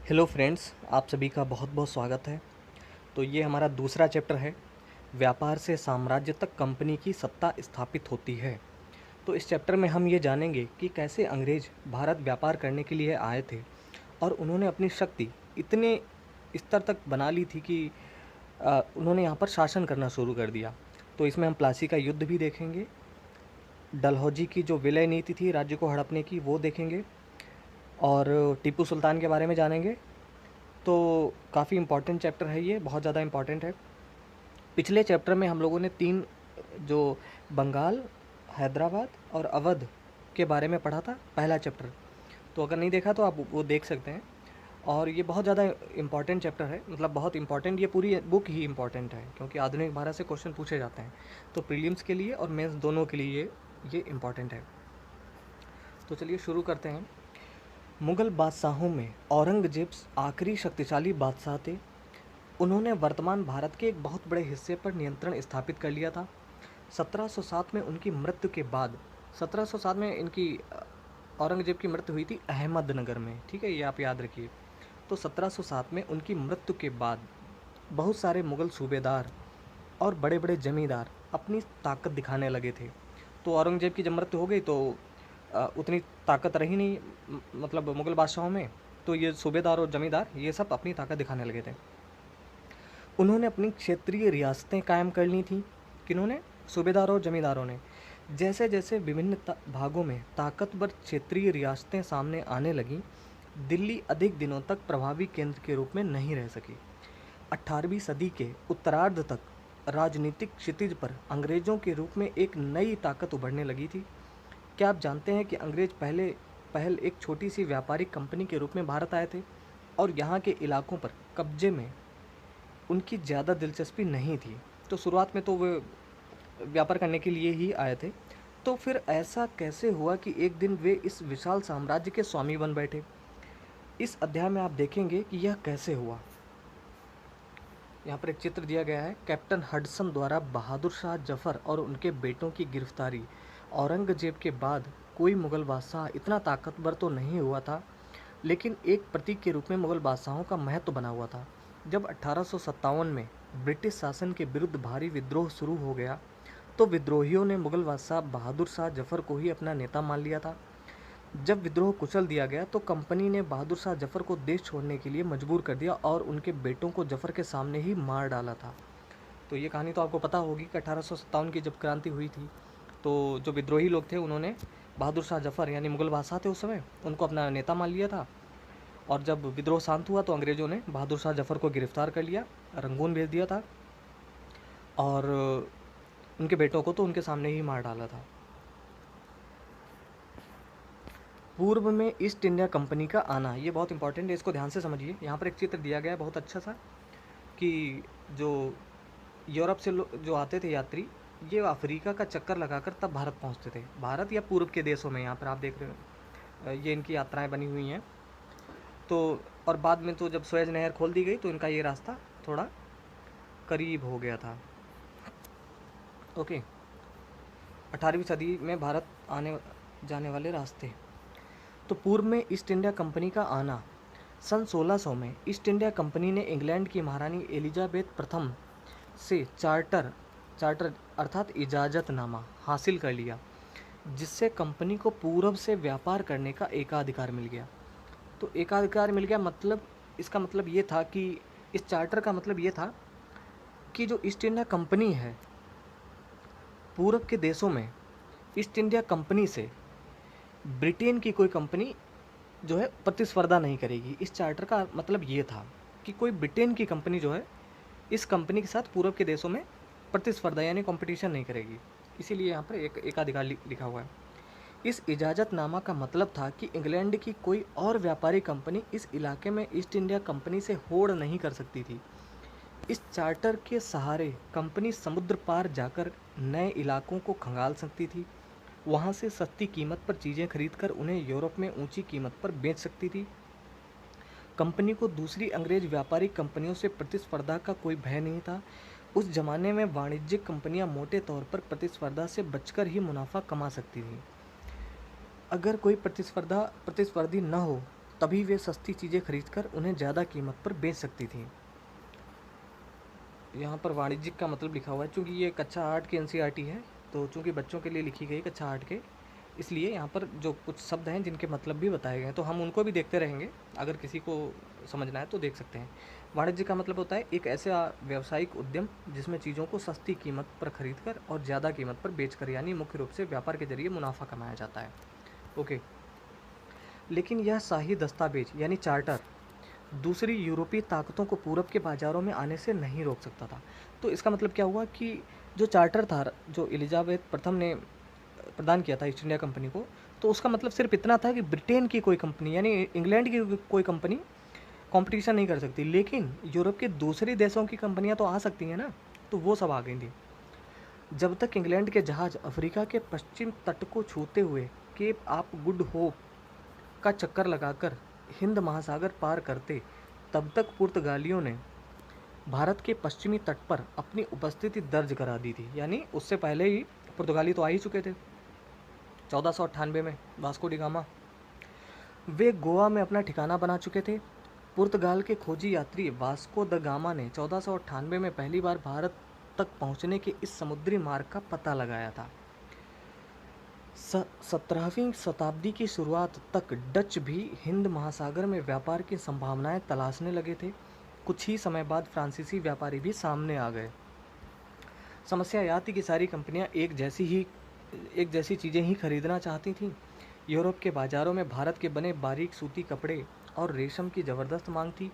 Hello friends, आप सभी का बहुत बहुत स्वागत है। तो ये हमारा दूसरा चैप्टर है, व्यापार से साम्राज्य तक कंपनी की सत्ता स्थापित होती है। तो इस चैप्टर में हम ये जानेंगे कि कैसे अंग्रेज भारत व्यापार करने के लिए आए थे और उन्होंने अपनी शक्ति इतने स्तर तक बना ली थी कि उन्होंने यहाँ पर शासन करना शुरू कर दिया। तो इसमें हम प्लासी का युद्ध भी देखेंगे, डलहौजी की जो विलय नीति थी राज्य को हड़पने की वो देखेंगे, और टीपू सुल्तान के बारे में जानेंगे। तो काफ़ी इम्पॉर्टेंट चैप्टर है, ये बहुत ज़्यादा इम्पॉर्टेंट है। पिछले चैप्टर में हम लोगों ने तीन जो बंगाल, हैदराबाद और अवध के बारे में पढ़ा था, पहला चैप्टर। तो अगर नहीं देखा तो आप वो देख सकते हैं। और ये बहुत ज़्यादा इम्पॉर्टेंट चैप्टर है, मतलब बहुत इम्पॉर्टेंट, ये पूरी बुक ही इम्पॉर्टेंट है क्योंकि आधुनिक भारत से क्वेश्चन पूछे जाते हैं। तो प्रीलिम्स के लिए और मेंस दोनों के लिए ये इम्पॉर्टेंट है। तो चलिए शुरू करते हैं। मुग़ल बादशाहों में औरंगज़ेब आखिरी शक्तिशाली बादशाह थे। उन्होंने वर्तमान भारत के एक बहुत बड़े हिस्से पर नियंत्रण स्थापित कर लिया था। 1707 में उनकी मृत्यु के बाद, 1707 में इनकी औरंगज़ेब की मृत्यु हुई थी अहमदनगर में, ठीक है, ये आप याद रखिए। तो 1707 में उनकी मृत्यु के बाद बहुत सारे मुग़ल सूबेदार और बड़े बड़े जमींदार अपनी ताकत दिखाने लगे थे। तो औरंगज़ेब की जब मृत्यु हो गई तो उतनी ताकत रही नहीं, मतलब मुग़ल बादशाहों में। तो ये सूबेदार और जमींदार ये सब अपनी ताकत दिखाने लगे थे। उन्होंने अपनी क्षेत्रीय रियासतें कायम कर ली थीं। किन्होंने? सूबेदारों और जमींदारों ने। जैसे जैसे विभिन्न भागों में ताकतवर क्षेत्रीय रियासतें सामने आने लगीं, दिल्ली अधिक दिनों तक प्रभावी केंद्र के रूप में नहीं रह सकी। 18वीं सदी के उत्तरार्ध तक राजनीतिक क्षितिज पर अंग्रेजों के रूप में एक नई ताकत उभरने लगी थी। क्या आप जानते हैं कि अंग्रेज पहल एक छोटी सी व्यापारिक कंपनी के रूप में भारत आए थे और यहाँ के इलाकों पर कब्जे में उनकी ज़्यादा दिलचस्पी नहीं थी। तो शुरुआत में तो वे व्यापार करने के लिए ही आए थे। तो फिर ऐसा कैसे हुआ कि एक दिन वे इस विशाल साम्राज्य के स्वामी बन बैठे? इस अध्याय में आप देखेंगे कि यह कैसे हुआ। यहाँ पर एक चित्र दिया गया है, कैप्टन हडसन द्वारा बहादुर शाह जफर और उनके बेटों की गिरफ्तारी। औरंगजेब के बाद कोई मुग़ल बादशाह इतना ताकतवर तो नहीं हुआ था, लेकिन एक प्रतीक के रूप में मुग़ल बादशाहों का महत्व बना हुआ था। जब 1857 में ब्रिटिश शासन के विरुद्ध भारी विद्रोह शुरू हो गया, तो विद्रोहियों ने मुग़ल बादशाह बहादुर शाह जफर को ही अपना नेता मान लिया था। जब विद्रोह कुचल दिया गया तो कंपनी ने बहादुर शाह जफर को देश छोड़ने के लिए मजबूर कर दिया और उनके बेटों को जफर के सामने ही मार डाला था। तो ये कहानी तो आपको पता होगी कि 1857 की जब क्रांति हुई थी, तो जो विद्रोही लोग थे उन्होंने बहादुर शाह जफर, यानी मुग़ल बादशाह थे उस समय, उनको अपना नेता मान लिया था। और जब विद्रोह शांत हुआ तो अंग्रेज़ों ने बहादुर शाह जफर को गिरफ्तार कर लिया, रंगून भेज दिया था और उनके बेटों को तो उनके सामने ही मार डाला था। पूर्व में ईस्ट इंडिया कंपनी का आना, ये बहुत इंपॉर्टेंट है, इसको ध्यान से समझिए। यहाँ पर एक चित्र दिया गया है बहुत अच्छा सा, कि जो यूरोप से जो आते थे यात्री, ये अफ्रीका का चक्कर लगाकर तब भारत पहुँचते थे। भारत या पूर्व के देशों में, यहाँ पर आप देख रहे हो ये इनकी यात्राएं बनी हुई हैं। तो और बाद में तो जब सुएज नहर खोल दी गई तो इनका ये रास्ता थोड़ा करीब हो गया था। ओके, 18वीं सदी में भारत आने जाने वाले रास्ते। तो पूर्व में ईस्ट इंडिया कंपनी का आना। सन 1600 में ईस्ट इंडिया कंपनी ने इंग्लैंड की महारानी एलिजाबेथ प्रथम से चार्टर अर्थात इजाज़तनामा हासिल कर लिया, जिससे कंपनी को पूर्व से व्यापार करने का एकाधिकार मिल गया। तो एकाधिकार मिल गया मतलब, इसका मतलब ये था कि इस चार्टर का मतलब ये था कि जो ईस्ट इंडिया कंपनी है, पूर्व के देशों में ईस्ट इंडिया कंपनी से ब्रिटेन की कोई कंपनी जो है प्रतिस्पर्धा नहीं करेगी। इस चार्टर का मतलब ये था कि कोई ब्रिटेन की कंपनी जो है इस कंपनी के साथ पूर्व के देशों में प्रतिस्पर्धा यानी कंपटीशन नहीं करेगी। इसीलिए यहाँ पर एकाधिकार लिखा हुआ है। इस इजाज़तनामा का मतलब था कि इंग्लैंड की कोई और व्यापारी कंपनी इस इलाके में ईस्ट इंडिया कंपनी से होड़ नहीं कर सकती थी। इस चार्टर के सहारे कंपनी समुद्र पार जाकर नए इलाकों को खंगाल सकती थी, वहाँ से सस्ती कीमत पर चीज़ें खरीदकर उन्हें यूरोप में ऊंची कीमत पर बेच सकती थी। कंपनी को दूसरी अंग्रेज व्यापारिक कंपनियों से प्रतिस्पर्धा का कोई भय नहीं था। उस जमाने में वाणिज्यिक कंपनियां मोटे तौर पर प्रतिस्पर्धा से बचकर ही मुनाफा कमा सकती थी। अगर कोई प्रतिस्पर्धी न हो तभी वे सस्ती चीज़ें खरीदकर उन्हें ज़्यादा कीमत पर बेच सकती थीं। यहाँ पर वाणिज्यिक का मतलब लिखा हुआ है, चूँकि ये कक्षा 8 की एनसीईआरटी है, तो चूँकि बच्चों के लिए लिखी गई कक्षा 8 के, इसलिए यहाँ पर जो कुछ शब्द हैं जिनके मतलब भी बताए गए हैं, तो हम उनको भी देखते रहेंगे। अगर किसी को समझना है तो देख सकते हैं। वाणिज्य का मतलब होता है एक ऐसा व्यावसायिक उद्यम जिसमें चीज़ों को सस्ती कीमत पर खरीदकर और ज़्यादा कीमत पर बेचकर, यानी मुख्य रूप से व्यापार के जरिए मुनाफा कमाया जाता है। ओके, लेकिन यह शाही दस्तावेज यानी चार्टर दूसरी यूरोपीय ताकतों को पूरब के बाज़ारों में आने से नहीं रोक सकता था। तो इसका मतलब क्या हुआ कि जो चार्टर था, जो एलिजाबेथ प्रथम ने प्रदान किया था ईस्ट इंडिया कंपनी को, तो उसका मतलब सिर्फ इतना था कि ब्रिटेन की कोई कंपनी यानी इंग्लैंड की कोई कंपनी कंपटीशन नहीं कर सकती, लेकिन यूरोप के दूसरे देशों की कंपनियां तो आ सकती हैं ना, तो वो सब आ गई थी। जब तक इंग्लैंड के जहाज़ अफ्रीका के पश्चिम तट को छूते हुए केप आप गुड होप का चक्कर लगाकर हिंद महासागर पार करते, तब तक पुर्तगालियों ने भारत के पश्चिमी तट पर अपनी उपस्थिति दर्ज करा दी थी। यानी उससे पहले ही पुर्तगाली तो आ ही चुके थे 1498 में, वास्को डी गामा। वे गोवा में अपना ठिकाना बना चुके थे। पुर्तगाल के खोजी यात्री वास्को द गामा ने 1498 में पहली बार भारत तक पहुंचने के इस समुद्री मार्ग का पता लगाया था। 17वीं शताब्दी की शुरुआत तक डच भी हिंद महासागर में व्यापार की संभावनाएं तलाशने लगे थे। कुछ ही समय बाद फ्रांसीसी व्यापारी भी सामने आ गए। समस्या यह थी कि सारी कंपनियां एक जैसी चीज़ें ही खरीदना चाहती थीं। यूरोप के बाज़ारों में भारत के बने बारीक सूती कपड़े और रेशम की ज़बरदस्त मांग थी।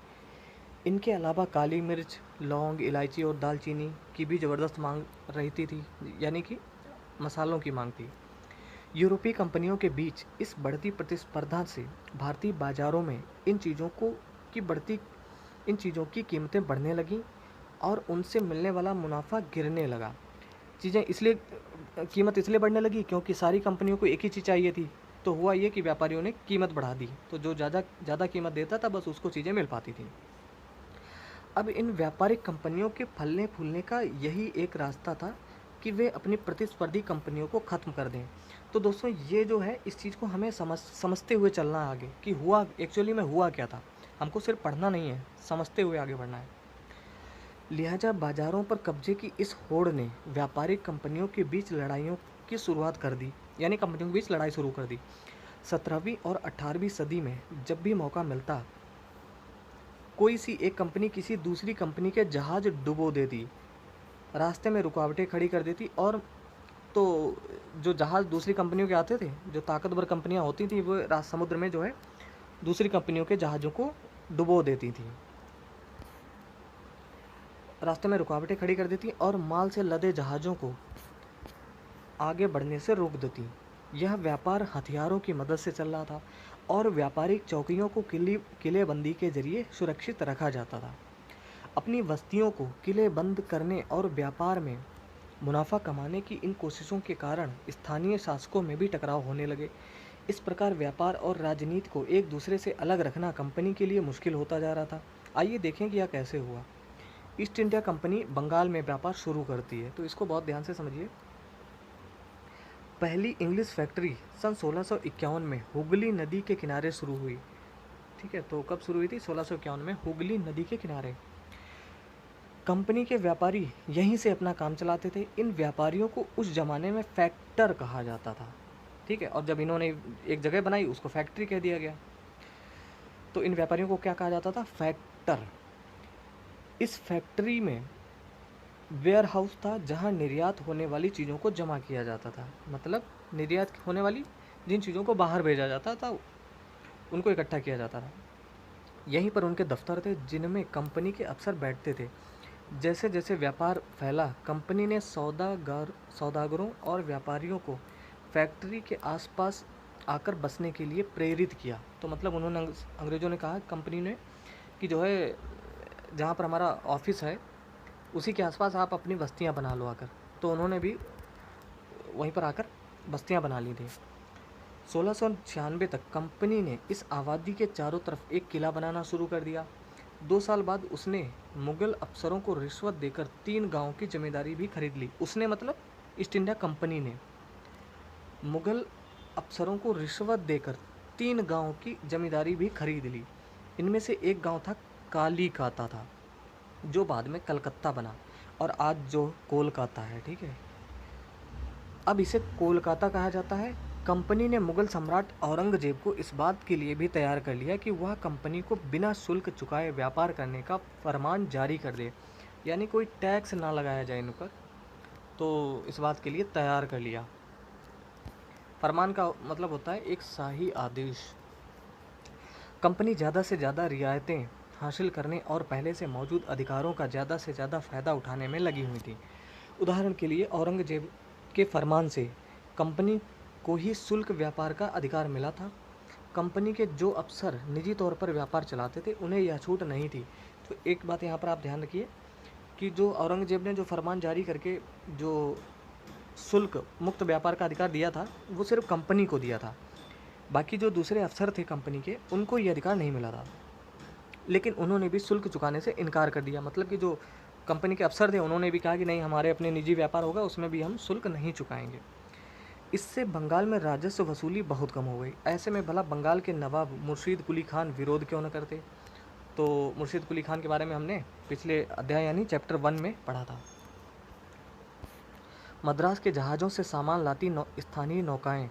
इनके अलावा काली मिर्च, लौंग, इलायची और दालचीनी की भी ज़बरदस्त मांग रहती थी, यानी कि मसालों की मांग थी। यूरोपीय कंपनियों के बीच इस बढ़ती प्रतिस्पर्धा से भारतीय बाज़ारों में इन चीज़ों की कीमतें बढ़ने लगीं और उनसे मिलने वाला मुनाफा गिरने लगा। कीमत इसलिए बढ़ने लगी क्योंकि सारी कंपनियों को एक ही चीज़ चाहिए थी। तो हुआ ये कि व्यापारियों ने कीमत बढ़ा दी, तो जो ज़्यादा कीमत देता था बस उसको चीज़ें मिल पाती थी। अब इन व्यापारिक कंपनियों के फलने फूलने का यही एक रास्ता था कि वे अपनी प्रतिस्पर्धी कंपनियों को ख़त्म कर दें। तो दोस्तों, ये जो है इस चीज़ को हमें समझते हुए चलना है आगे कि हुआ एक्चुअली में हुआ क्या था। हमको सिर्फ पढ़ना नहीं है, समझते हुए आगे बढ़ना है। लिहाजा बाज़ारों पर कब्जे की इस होड़ ने व्यापारिक कंपनियों के बीच लड़ाइयों की शुरुआत कर दी, यानी कंपनियों के बीच लड़ाई शुरू कर दी। 17वीं और 18वीं सदी में जब भी मौका मिलता, कोई सी एक कंपनी किसी दूसरी कंपनी के जहाज़ डुबो देती, रास्ते में रुकावटें खड़ी कर देती, और तो जो जहाज़ दूसरी कंपनियों के आते थे, जो ताकतवर कंपनियां होती थी, वो समुद्र में जो है दूसरी कंपनियों के जहाज़ों को डुबो देती थी, रास्ते में रुकावटें खड़ी कर देती और माल से लदे जहाज़ों को आगे बढ़ने से रोक देती। यह व्यापार हथियारों की मदद से चल रहा था और व्यापारिक चौकियों को किलेबंदी के जरिए सुरक्षित रखा जाता था। अपनी बस्तियों को किले बंद करने और व्यापार में मुनाफा कमाने की इन कोशिशों के कारण स्थानीय शासकों में भी टकराव होने लगे। इस प्रकार व्यापार और राजनीति को एक दूसरे से अलग रखना कंपनी के लिए मुश्किल होता जा रहा था। आइए देखें कि यह कैसे हुआ। ईस्ट इंडिया कंपनी बंगाल में व्यापार शुरू करती है, तो इसको बहुत ध्यान से समझिए। पहली इंग्लिश फैक्ट्री सन 1651 में हुगली नदी के किनारे शुरू हुई। ठीक है, तो कब शुरू हुई थी? 1651 में हुगली नदी के किनारे। कंपनी के व्यापारी यहीं से अपना काम चलाते थे। इन व्यापारियों को उस ज़माने में फैक्टर कहा जाता था। ठीक है, और जब इन्होंने एक जगह बनाई उसको फैक्ट्री कह दिया गया। तो इन व्यापारियों को क्या कहा जाता था? फैक्टर। इस फैक्ट्री में वेयर हाउस था जहां निर्यात होने वाली चीज़ों को जमा किया जाता था। मतलब निर्यात होने वाली जिन चीज़ों को बाहर भेजा जाता था उनको इकट्ठा किया जाता था। यहीं पर उनके दफ्तर थे जिनमें कंपनी के अफसर बैठते थे। जैसे जैसे व्यापार फैला, कंपनी ने सौदागरों और व्यापारियों को फैक्ट्री के आसपास आकर बसने के लिए प्रेरित किया। तो मतलब उन्होंने अंग्रेज़ों ने कहा कंपनी ने कि जो है जहाँ पर हमारा ऑफिस है उसी के आसपास आप अपनी बस्तियाँ बना लो आकर। तो उन्होंने भी वहीं पर आकर बस्तियाँ बना ली थी। 1696 तक कंपनी ने इस आबादी के चारों तरफ एक किला बनाना शुरू कर दिया। 2 साल बाद उसने मुग़ल अफसरों को रिश्वत देकर 3 गांवों की जमींदारी भी खरीद ली। उसने मतलब ईस्ट इंडिया कंपनी ने मुग़ल अफसरों को रिश्वत देकर 3 गाँव की जमींदारी भी खरीद ली। इनमें से एक गाँव था कालीकाता था, जो बाद में कलकत्ता बना और आज जो कोलकाता है, ठीक है। अब इसे कोलकाता कहा जाता है। कंपनी ने मुगल सम्राट औरंगजेब को इस बात के लिए भी तैयार कर लिया कि वह कंपनी को बिना शुल्क चुकाए व्यापार करने का फरमान जारी कर दे, यानी कोई टैक्स ना लगाया जाए इन पर। तो इस बात के लिए तैयार कर लिया। फरमान का मतलब होता है एक शाही आदेश। कंपनी ज़्यादा से ज़्यादा रियायतें हासिल करने और पहले से मौजूद अधिकारों का ज़्यादा से ज़्यादा फ़ायदा उठाने में लगी हुई थी। उदाहरण के लिए औरंगजेब के फरमान से कंपनी को ही शुल्क व्यापार का अधिकार मिला था। कंपनी के जो अफसर निजी तौर पर व्यापार चलाते थे उन्हें यह छूट नहीं थी। तो एक बात यहाँ पर आप ध्यान रखिए कि जो औरंगजेब ने जो फरमान जारी करके जो शुल्क मुक्त व्यापार का अधिकार दिया था, वो सिर्फ कंपनी को दिया था। बाकी जो दूसरे अफसर थे कंपनी के, उनको ये अधिकार नहीं मिला था। लेकिन उन्होंने भी शुल्क चुकाने से इनकार कर दिया। मतलब कि जो कंपनी के अफसर थे उन्होंने भी कहा कि नहीं, हमारे अपने निजी व्यापार होगा, उसमें भी हम शुल्क नहीं चुकाएंगे। इससे बंगाल में राजस्व वसूली बहुत कम हो गई। ऐसे में भला बंगाल के नवाब मुर्शीद कुली खान विरोध क्यों न करते। तो मुर्शीद कुली खान के बारे में हमने पिछले अध्याय यानी चैप्टर 1 में पढ़ा था। मद्रास के जहाज़ों से सामान लाती स्थानीय नौकाएं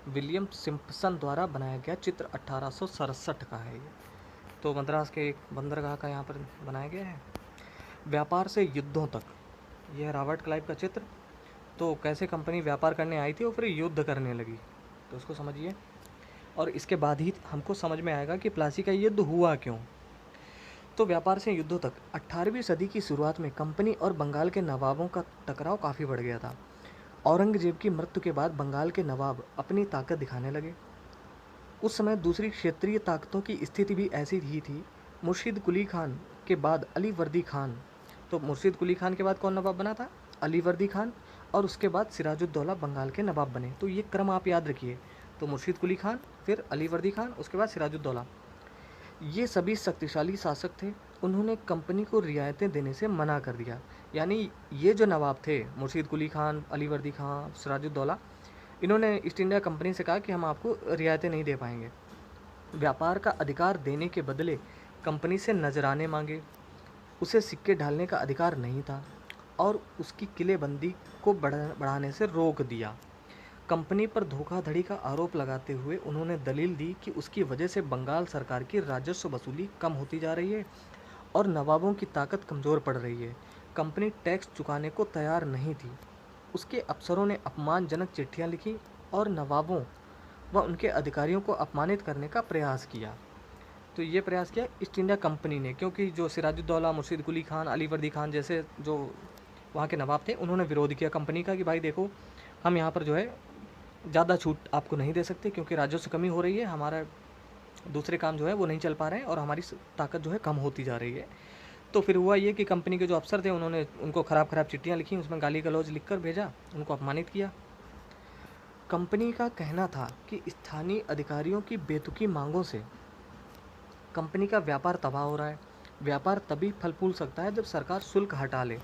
विलियम सिम्पसन द्वारा बनाया गया चित्र 1867 का है ये। तो मद्रास के एक बंदरगाह का यहाँ पर बनाया गया है। व्यापार से युद्धों तक, यह रॉबर्ट क्लाइव का चित्र। तो कैसे कंपनी व्यापार करने आई थी और फिर युद्ध करने लगी, तो उसको समझिए। और इसके बाद ही हमको समझ में आएगा कि प्लासी का युद्ध हुआ क्यों। तो व्यापार से युद्धों तक 18वीं सदी की शुरुआत में कंपनी और बंगाल के नवाबों का टकराव काफ़ी बढ़ गया था। औरंगजेब की मृत्यु के बाद बंगाल के नवाब अपनी ताकत दिखाने लगे। उस समय दूसरी क्षेत्रीय ताकतों की स्थिति भी ऐसी ही थी। मुर्शीद कुली खान के बाद अली वर्दी खान, तो मुर्शीद कुली खान के बाद कौन नवाब बना था? अली वर्दी खान। और उसके बाद सिराजुद्दौला बंगाल के नवाब बने। तो ये क्रम आप याद रखिए। तो मुर्शीद कुली खान, फिर अली वर्दी खान, उसके बाद सिराजुद्दौला। ये सभी शक्तिशाली शासक थे। उन्होंने कंपनी को रियायतें देने से मना कर दिया। यानी ये जो नवाब थे, मुर्शीद कुली खान, अली वर्दी खान, सिराजुद्दौला, इन्होंने ईस्ट इंडिया कंपनी से कहा कि हम आपको रियायतें नहीं दे पाएंगे। व्यापार का अधिकार देने के बदले कंपनी से नजराने मांगे। उसे सिक्के ढालने का अधिकार नहीं था और उसकी किलेबंदी को बढ़ाने से रोक दिया। कंपनी पर धोखाधड़ी का आरोप लगाते हुए उन्होंने दलील दी कि उसकी वजह से बंगाल सरकार की राजस्व वसूली कम होती जा रही है और नवाबों की ताकत कमज़ोर पड़ रही है। कंपनी टैक्स चुकाने को तैयार नहीं थी। उसके अफसरों ने अपमानजनक चिट्ठियां लिखी और नवाबों व उनके अधिकारियों को अपमानित करने का प्रयास किया। तो ये प्रयास किया ईस्ट इंडिया कंपनी ने, क्योंकि जो सिराजुद्दौला, मुर्शीद कुली खान, अली वर्दी खान जैसे जो वहाँ के नवाब थे, उन्होंने विरोध किया कंपनी का कि भाई देखो, हम यहाँ पर जो है ज़्यादा छूट आपको नहीं दे सकते क्योंकि राजस्व कमी हो रही है, हमारा दूसरे काम जो है वो नहीं चल पा रहे हैं और हमारी ताकत जो है कम होती जा रही है। तो फिर हुआ ये कि कंपनी के जो अफसर थे उन्होंने उनको ख़राब चिट्ठियाँ लिखी, उसमें गाली गलौज लिख कर भेजा, उनको अपमानित किया। कंपनी का कहना था कि स्थानीय अधिकारियों की बेतुकी मांगों से कंपनी का व्यापार तबाह हो रहा है। व्यापार तभी फल फूल सकता है जब सरकार शुल्क हटा ले।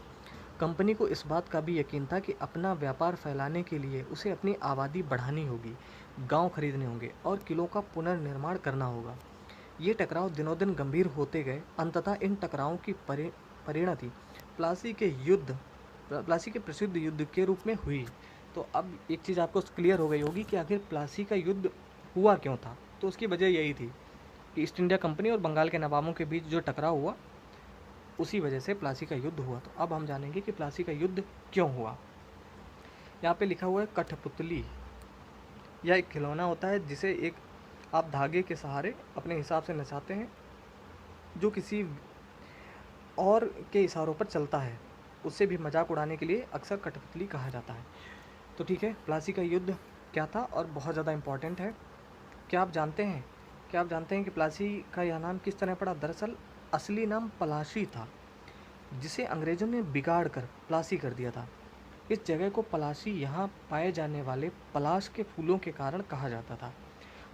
कंपनी को इस बात का भी यकीन था कि अपना व्यापार फैलाने के लिए उसे अपनी आबादी बढ़ानी होगी, गांव खरीदने होंगे और किलों का पुनर्निर्माण करना होगा। ये टकराव दिनों दिन गंभीर होते गए। अंततः इन टकरावों की परिणति प्लासी के प्रसिद्ध युद्ध के रूप में हुई। तो अब एक चीज़ आपको क्लियर हो गई होगी कि आखिर प्लासी का युद्ध हुआ क्यों था। तो उसकी वजह यही थी कि ईस्ट इंडिया कंपनी और बंगाल के नवाबों के बीच जो टकराव हुआ, उसी वजह से प्लासी का युद्ध हुआ। तो अब हम जानेंगे कि प्लासी का युद्ध क्यों हुआ। यहाँ पे लिखा हुआ है कठपुतली। यह एक खिलौना होता है जिसे एक आप धागे के सहारे अपने हिसाब से नचाते हैं, जो किसी और के इशारों पर चलता है। उससे भी मजाक उड़ाने के लिए अक्सर कठपुतली कहा जाता है। तो ठीक है, प्लासी का युद्ध क्या था और बहुत ज़्यादा इम्पॉर्टेंट है। क्या आप जानते हैं कि प्लासी का यह नाम किस तरह पड़ा? दरअसल असली नाम पलाशी था, जिसे अंग्रेज़ों ने बिगाड़ कर प्लासी कर दिया था। इस जगह को पलाशी यहाँ पाए जाने वाले पलाश के फूलों के कारण कहा जाता था।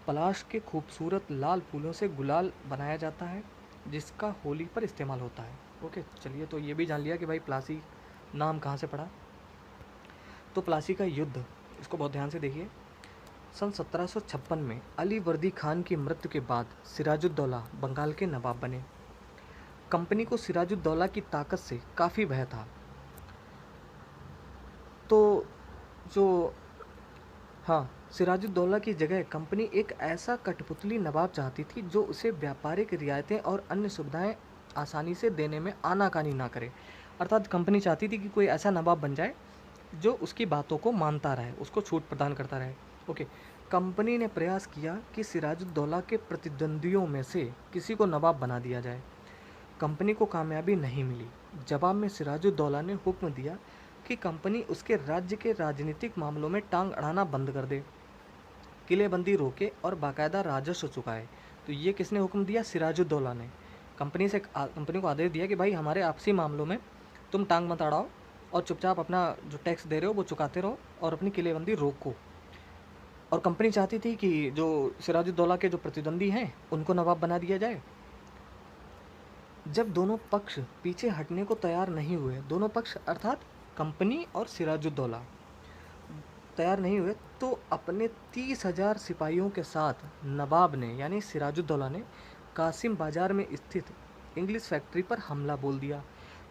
पलाश के खूबसूरत लाल फूलों से गुलाल बनाया जाता है, जिसका होली पर इस्तेमाल होता है। ओके, चलिए, तो ये भी जान लिया कि भाई प्लासी नाम कहाँ से पड़ा। तो प्लासी का युद्ध, इसको बहुत ध्यान से देखिए। सन 1756 में अली वर्दी खान की मृत्यु के बाद सिराजुद्दौला बंगाल के नवाब बने। कंपनी को सिराजुद्दौला की ताकत से काफ़ी भय था। तो जो हाँ, सिराजुद्दौला की जगह कंपनी एक ऐसा कठपुतली नवाब चाहती थी जो उसे व्यापारिक रियायतें और अन्य सुविधाएं आसानी से देने में आनाकानी ना करे। अर्थात कंपनी चाहती थी कि कोई ऐसा नवाब बन जाए जो उसकी बातों को मानता रहे, उसको छूट प्रदान करता रहे। ओके, कंपनी ने प्रयास किया कि सिराजुद्दौला के प्रतिद्वंदियों में से किसी को नवाब बना दिया जाए। कंपनी को कामयाबी नहीं मिली। जवाब में सिराजुद्दौला ने हुक्म दिया कि कंपनी उसके राज्य के राजनीतिक मामलों में टांग अड़ाना बंद कर दे, किलेबंदी रोके और बाकायदा राजस्व चुकाए। तो ये किसने हुक्म दिया? सिराजुद्दौला ने। कंपनी को आदेश दिया कि भाई हमारे आपसी मामलों में तुम टांग मत अड़ाओ और चुपचाप अपना जो टैक्स दे रहे हो वो चुकाते रहो और अपनी किलेबंदी रोको। और कंपनी चाहती थी कि जो सिराजुद्दौला के जो प्रतिद्वंदी हैं उनको नवाब बना दिया जाए। जब दोनों पक्ष पीछे हटने को तैयार नहीं हुए, दोनों पक्ष अर्थात कंपनी और सिराजुद्दौला तैयार नहीं हुए, तो अपने 30,000 सिपाहियों के साथ नवाब ने यानी सिराजुद्दौला ने कासिम बाजार में स्थित इंग्लिश फैक्ट्री पर हमला बोल दिया।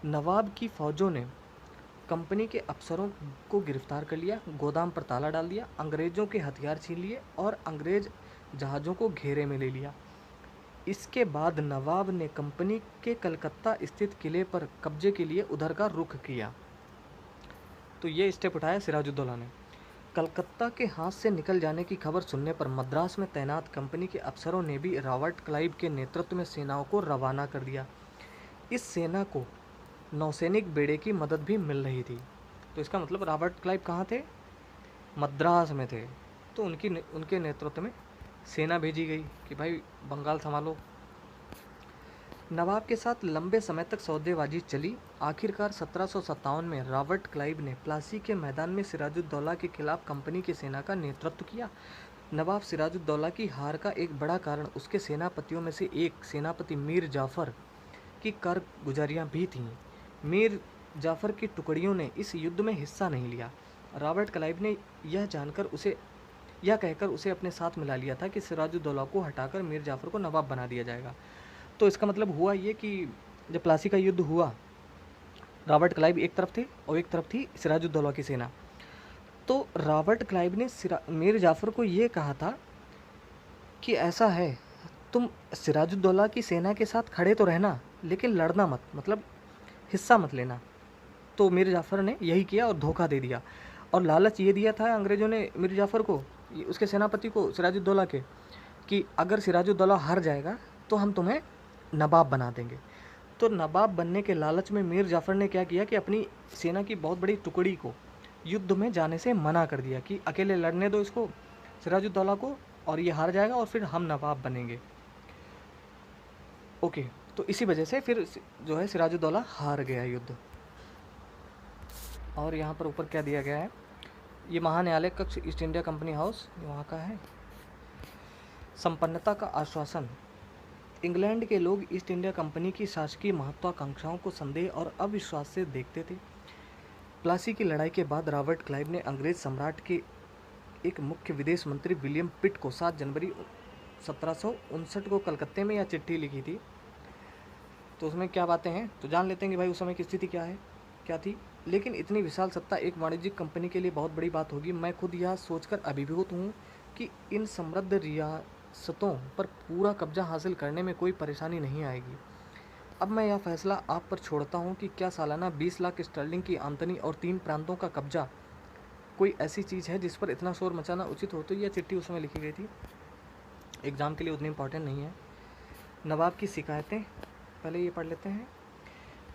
नवाब की फौजों ने कंपनी के अफसरों को गिरफ्तार कर लिया, गोदाम पर ताला डाल दिया, अंग्रेज़ों के हथियार छीन लिए और अंग्रेज जहाज़ों को घेरे में ले लिया। इसके बाद नवाब ने कंपनी के कलकत्ता स्थित किले पर कब्जे के लिए उधर का रुख किया। तो ये स्टेप उठाया सिराजुद्दौला ने। कलकत्ता के हाथ से निकल जाने की खबर सुनने पर मद्रास में तैनात कंपनी के अफसरों ने भी रॉबर्ट क्लाइव के नेतृत्व में सेनाओं को रवाना कर दिया। इस सेना को नौसैनिक बेड़े की मदद भी मिल रही थी। तो इसका मतलब रॉबर्ट क्लाइव कहाँ थे? मद्रास में थे। तो उनके नेतृत्व में सेना भेजी गई कि भाई बंगाल संभालो। नवाब के साथ लंबे समय तक सौदेबाजी चली। आखिरकार 1757 में रॉबर्ट क्लाइव ने प्लासी के मैदान में सिराजुद्दौला के खिलाफ कंपनी की सेना का नेतृत्व किया। नवाब सिराजुद्दौला की हार का एक बड़ा कारण उसके सेनापतियों में से एक सेनापति मीर जाफ़र की कारगुजारियाँ भी थीं। मीर जाफ़र की टुकड़ियों ने इस युद्ध में हिस्सा नहीं लिया। रॉबर्ट क्लाइव ने यह कहकर उसे अपने साथ मिला लिया था कि सिराजुद्दौला को हटाकर मीर जाफ़र को नवाब बना दिया जाएगा। तो इसका मतलब हुआ ये कि जब प्लासी का युद्ध हुआ, रॉबर्ट क्लाइव एक तरफ थे और एक तरफ थी सिराजुद्दौला की सेना। तो रॉबर्ट क्लाइव ने मीर जाफ़र को ये कहा था कि ऐसा है, तुम सिराजुद्दौला की सेना के साथ खड़े तो रहना लेकिन लड़ना मत, मतलब हिस्सा मत लेना। तो मीर जाफ़र ने यही किया और धोखा दे दिया और लालच ये दिया था अंग्रेज़ों ने मीर जाफ़र को, उसके सेनापति को सिराजुद्दौला के, कि अगर सिराजुद्दौला हार जाएगा तो हम तुम्हें नवाब बना देंगे। तो नवाब बनने के लालच में मीर जाफ़र ने क्या किया कि अपनी सेना की बहुत बड़ी टुकड़ी को युद्ध में जाने से मना कर दिया कि अकेले लड़ने दो इसको, सिराजुद्दौला को, और ये हार जाएगा और फिर हम नवाब बनेंगे। ओके, तो इसी वजह से फिर जो है सिराजुद्दौला हार गया युद्ध। और यहाँ पर ऊपर क्या दिया गया है, ये महान्यायालय कक्ष ईस्ट इंडिया कंपनी हाउस वहाँ का है। संपन्नता का आश्वासन। इंग्लैंड के लोग ईस्ट इंडिया कंपनी की शासकीय महत्वाकांक्षाओं को संदेह और अविश्वास से देखते थे। प्लासी की लड़ाई के बाद रॉबर्ट क्लाइव ने अंग्रेज सम्राट के एक मुख्य विदेश मंत्री विलियम पिट को 7 जनवरी 1759 को कलकत्ते में यह चिट्ठी लिखी थी। तो उसमें क्या बातें हैं तो जान लेते हैं कि भाई उस समय की स्थिति क्या थी। लेकिन इतनी विशाल सत्ता एक वाणिज्यिक कंपनी के लिए बहुत बड़ी बात होगी। मैं खुद यह सोचकर अभिभूत हूँ कि इन समृद्ध रियासतों पर पूरा कब्जा हासिल करने में कोई परेशानी नहीं आएगी। अब मैं यह फैसला आप पर छोड़ता हूँ कि क्या सालाना 20 लाख स्टर्लिंग की आमदनी और 3 प्रांतों का कब्जा कोई ऐसी चीज़ है जिस पर इतना शोर मचाना उचित हो। तो यह चिट्ठी उस समय लिखी गई थी, एग्ज़ाम के लिए उतनी इम्पॉर्टेंट नहीं है। नवाब की शिकायतें पहले ये पढ़ लेते हैं।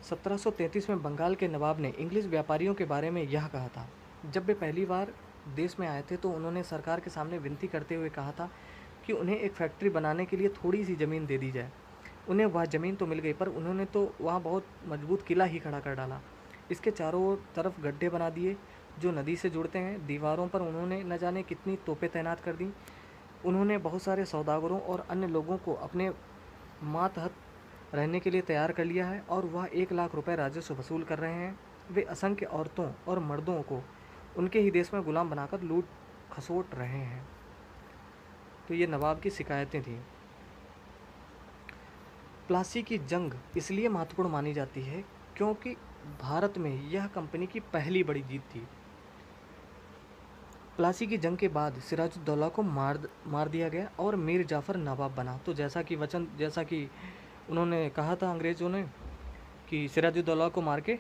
1733 में बंगाल के नवाब ने इंग्लिश व्यापारियों के बारे में यह कहा था। जब वे पहली बार देश में आए थे तो उन्होंने सरकार के सामने विनती करते हुए कहा था कि उन्हें एक फैक्ट्री बनाने के लिए थोड़ी सी ज़मीन दे दी जाए। उन्हें वह ज़मीन तो मिल गई, पर उन्होंने तो वहाँ बहुत मजबूत किला ही खड़ा कर डाला। इसके चारों तरफ गड्ढे बना दिए जो नदी से जुड़ते हैं। दीवारों पर उन्होंने न जाने कितनी तोपें तैनात कर दी। उन्होंने बहुत सारे सौदागरों और अन्य लोगों को अपने मातहत रहने के लिए तैयार कर लिया है और वह 1 लाख रुपए राजस्व वसूल कर रहे हैं। वे असंख्य औरतों और मर्दों को उनके ही देश में गुलाम बनाकर लूट खसोट रहे हैं। तो ये नवाब की शिकायतें थीं। प्लासी की जंग इसलिए महत्वपूर्ण मानी जाती है क्योंकि भारत में यह कंपनी की पहली बड़ी जीत थी। प्लासी की जंग के बाद सिराजुद्दौला को मार दिया गया और मीर जाफ़र नवाब बना। तो जैसा कि उन्होंने कहा था अंग्रेज़ों ने कि सिराजुद्दौला को मार के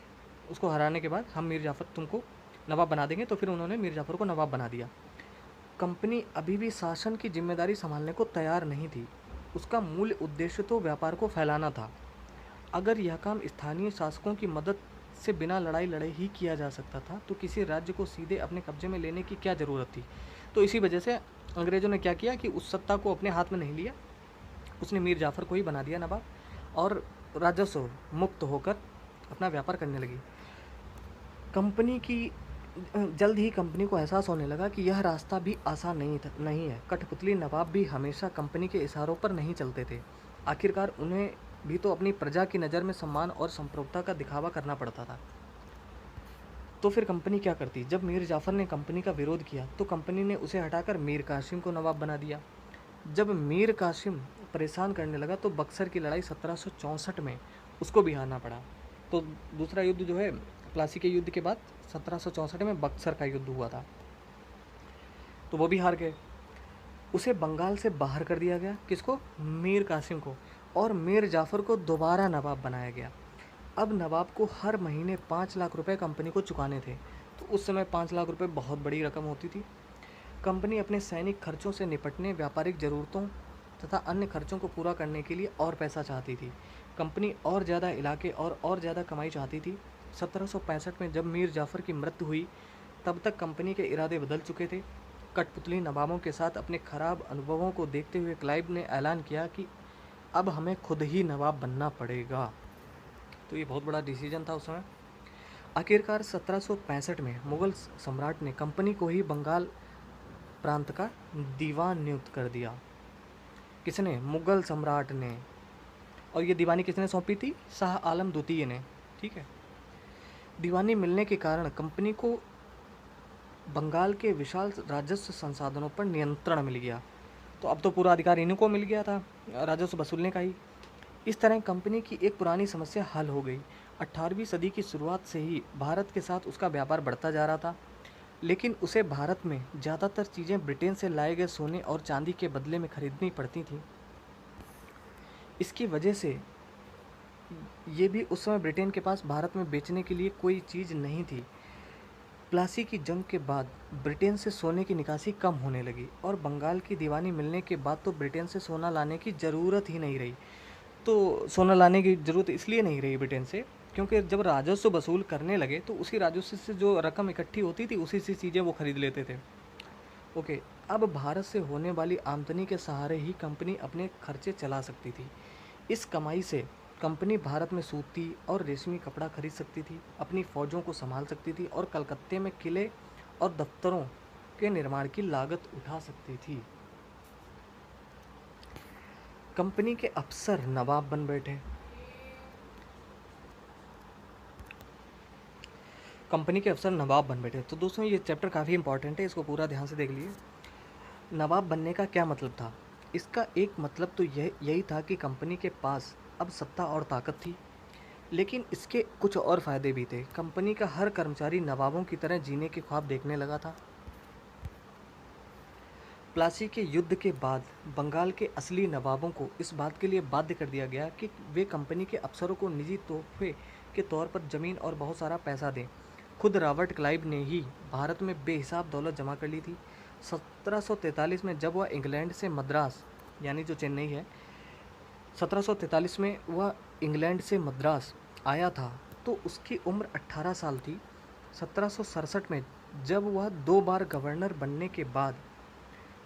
उसको हराने के बाद हम मीर जाफ़र तुमको नवाब बना देंगे, तो फिर उन्होंने मीर जाफ़र को नवाब बना दिया। कंपनी अभी भी शासन की जिम्मेदारी संभालने को तैयार नहीं थी। उसका मूल उद्देश्य तो व्यापार को फैलाना था। अगर यह काम स्थानीय शासकों की मदद से बिना लड़ाई लड़े ही किया जा सकता था तो किसी राज्य को सीधे अपने कब्जे में लेने की क्या ज़रूरत थी। तो इसी वजह से अंग्रेज़ों ने क्या किया कि उस सत्ता को अपने हाथ में नहीं लिया, उसने मीर जाफ़र को ही बना दिया नवाब और राजस्व मुक्त होकर अपना व्यापार करने लगी। कंपनी की जल्द ही कंपनी को एहसास होने लगा कि यह रास्ता भी आसान नहीं है। कठपुतली नवाब भी हमेशा कंपनी के इशारों पर नहीं चलते थे। आखिरकार उन्हें भी तो अपनी प्रजा की नज़र में सम्मान और संप्रभुता का दिखावा करना पड़ता था। तो फिर कंपनी क्या करती? जब मीर जाफ़र ने कंपनी का विरोध किया तो कंपनी ने उसे हटाकर मीर कासिम को नवाब बना दिया। जब मीर कासिम परेशान करने लगा तो बक्सर की लड़ाई 1764 में उसको भी हारना पड़ा। तो दूसरा युद्ध जो है प्लासी के युद्ध के बाद 1764 में बक्सर का युद्ध हुआ था, तो वो भी हार गए। उसे बंगाल से बाहर कर दिया गया। किसको? मीर कासिम को। और मीर जाफ़र को दोबारा नवाब बनाया गया। अब नवाब को हर महीने 5 लाख रुपए कंपनी को चुकाने थे। तो उस समय 5 लाख रुपए बहुत बड़ी रकम होती थी। कंपनी अपने सैनिक खर्चों से निपटने, व्यापारिक ज़रूरतों तथा अन्य खर्चों को पूरा करने के लिए और पैसा चाहती थी। कंपनी और ज़्यादा इलाके और ज़्यादा कमाई चाहती थी। 1765 में जब मीर जाफ़र की मृत्यु हुई तब तक कंपनी के इरादे बदल चुके थे। कठपुतली नवाबों के साथ अपने खराब अनुभवों को देखते हुए क्लाइव ने ऐलान किया कि अब हमें खुद ही नवाब बनना पड़ेगा। तो ये बहुत बड़ा डिसीजन था उस समय। आखिरकार 1765 में मुग़ल सम्राट ने कंपनी को ही बंगाल प्रांत का दीवान नियुक्त कर दिया। किसने? मुग़ल सम्राट ने। और ये दीवानी किसने सौंपी थी? शाह आलम द्वितीय ने। ठीक है। दीवानी मिलने के कारण कंपनी को बंगाल के विशाल राजस्व संसाधनों पर नियंत्रण मिल गया। तो अब तो पूरा अधिकार इन्हीं को मिल गया था राजस्व वसूलने का ही। इस तरह कंपनी की एक पुरानी समस्या हल हो गई। 18वीं सदी की शुरुआत से ही भारत के साथ उसका व्यापार बढ़ता जा रहा था, लेकिन उसे भारत में ज़्यादातर चीज़ें ब्रिटेन से लाए गए सोने और चांदी के बदले में खरीदनी पड़ती थीं। इसकी वजह से ये भी उस समय ब्रिटेन के पास भारत में बेचने के लिए कोई चीज़ नहीं थी। प्लासी की जंग के बाद ब्रिटेन से सोने की निकासी कम होने लगी और बंगाल की दीवानी मिलने के बाद तो ब्रिटेन से सोना लाने की ज़रूरत ही नहीं रही। तो सोना लाने की ज़रूरत इसलिए नहीं रही ब्रिटेन से क्योंकि जब राजस्व वसूल करने लगे तो उसी राजस्व से जो रकम इकट्ठी होती थी उसी से चीज़ें वो खरीद लेते थे। ओके, अब भारत से होने वाली आमदनी के सहारे ही कंपनी अपने खर्चे चला सकती थी। इस कमाई से कंपनी भारत में सूती और रेशमी कपड़ा खरीद सकती थी, अपनी फ़ौजों को संभाल सकती थी और कलकत्ते में किले और दफ्तरों के निर्माण की लागत उठा सकती थी। कंपनी के अफसर नवाब बन बैठे। कंपनी के अफसर नवाब बन बैठे। तो दोस्तों ये चैप्टर काफ़ी इंपॉर्टेंट है, इसको पूरा ध्यान से देख लीजिए। नवाब बनने का क्या मतलब था? इसका एक मतलब तो यही था कि कंपनी के पास अब सत्ता और ताकत थी, लेकिन इसके कुछ और फ़ायदे भी थे। कंपनी का हर कर्मचारी नवाबों की तरह जीने के ख्वाब देखने लगा था। प्लासी के युद्ध के बाद बंगाल के असली नवाबों को इस बात के लिए बाध्य कर दिया गया कि वे कंपनी के अफसरों को निजी तोहफे के तौर पर ज़मीन और बहुत सारा पैसा दें। खुद रॉबर्ट क्लाइव ने ही भारत में बेहिसाब दौलत जमा कर ली थी। 1743 में जब वह इंग्लैंड से मद्रास, यानी जो चेन्नई है, 1743 में वह इंग्लैंड से मद्रास आया था तो उसकी उम्र 18 साल थी। 1767 में जब वह 2 बार गवर्नर बनने के बाद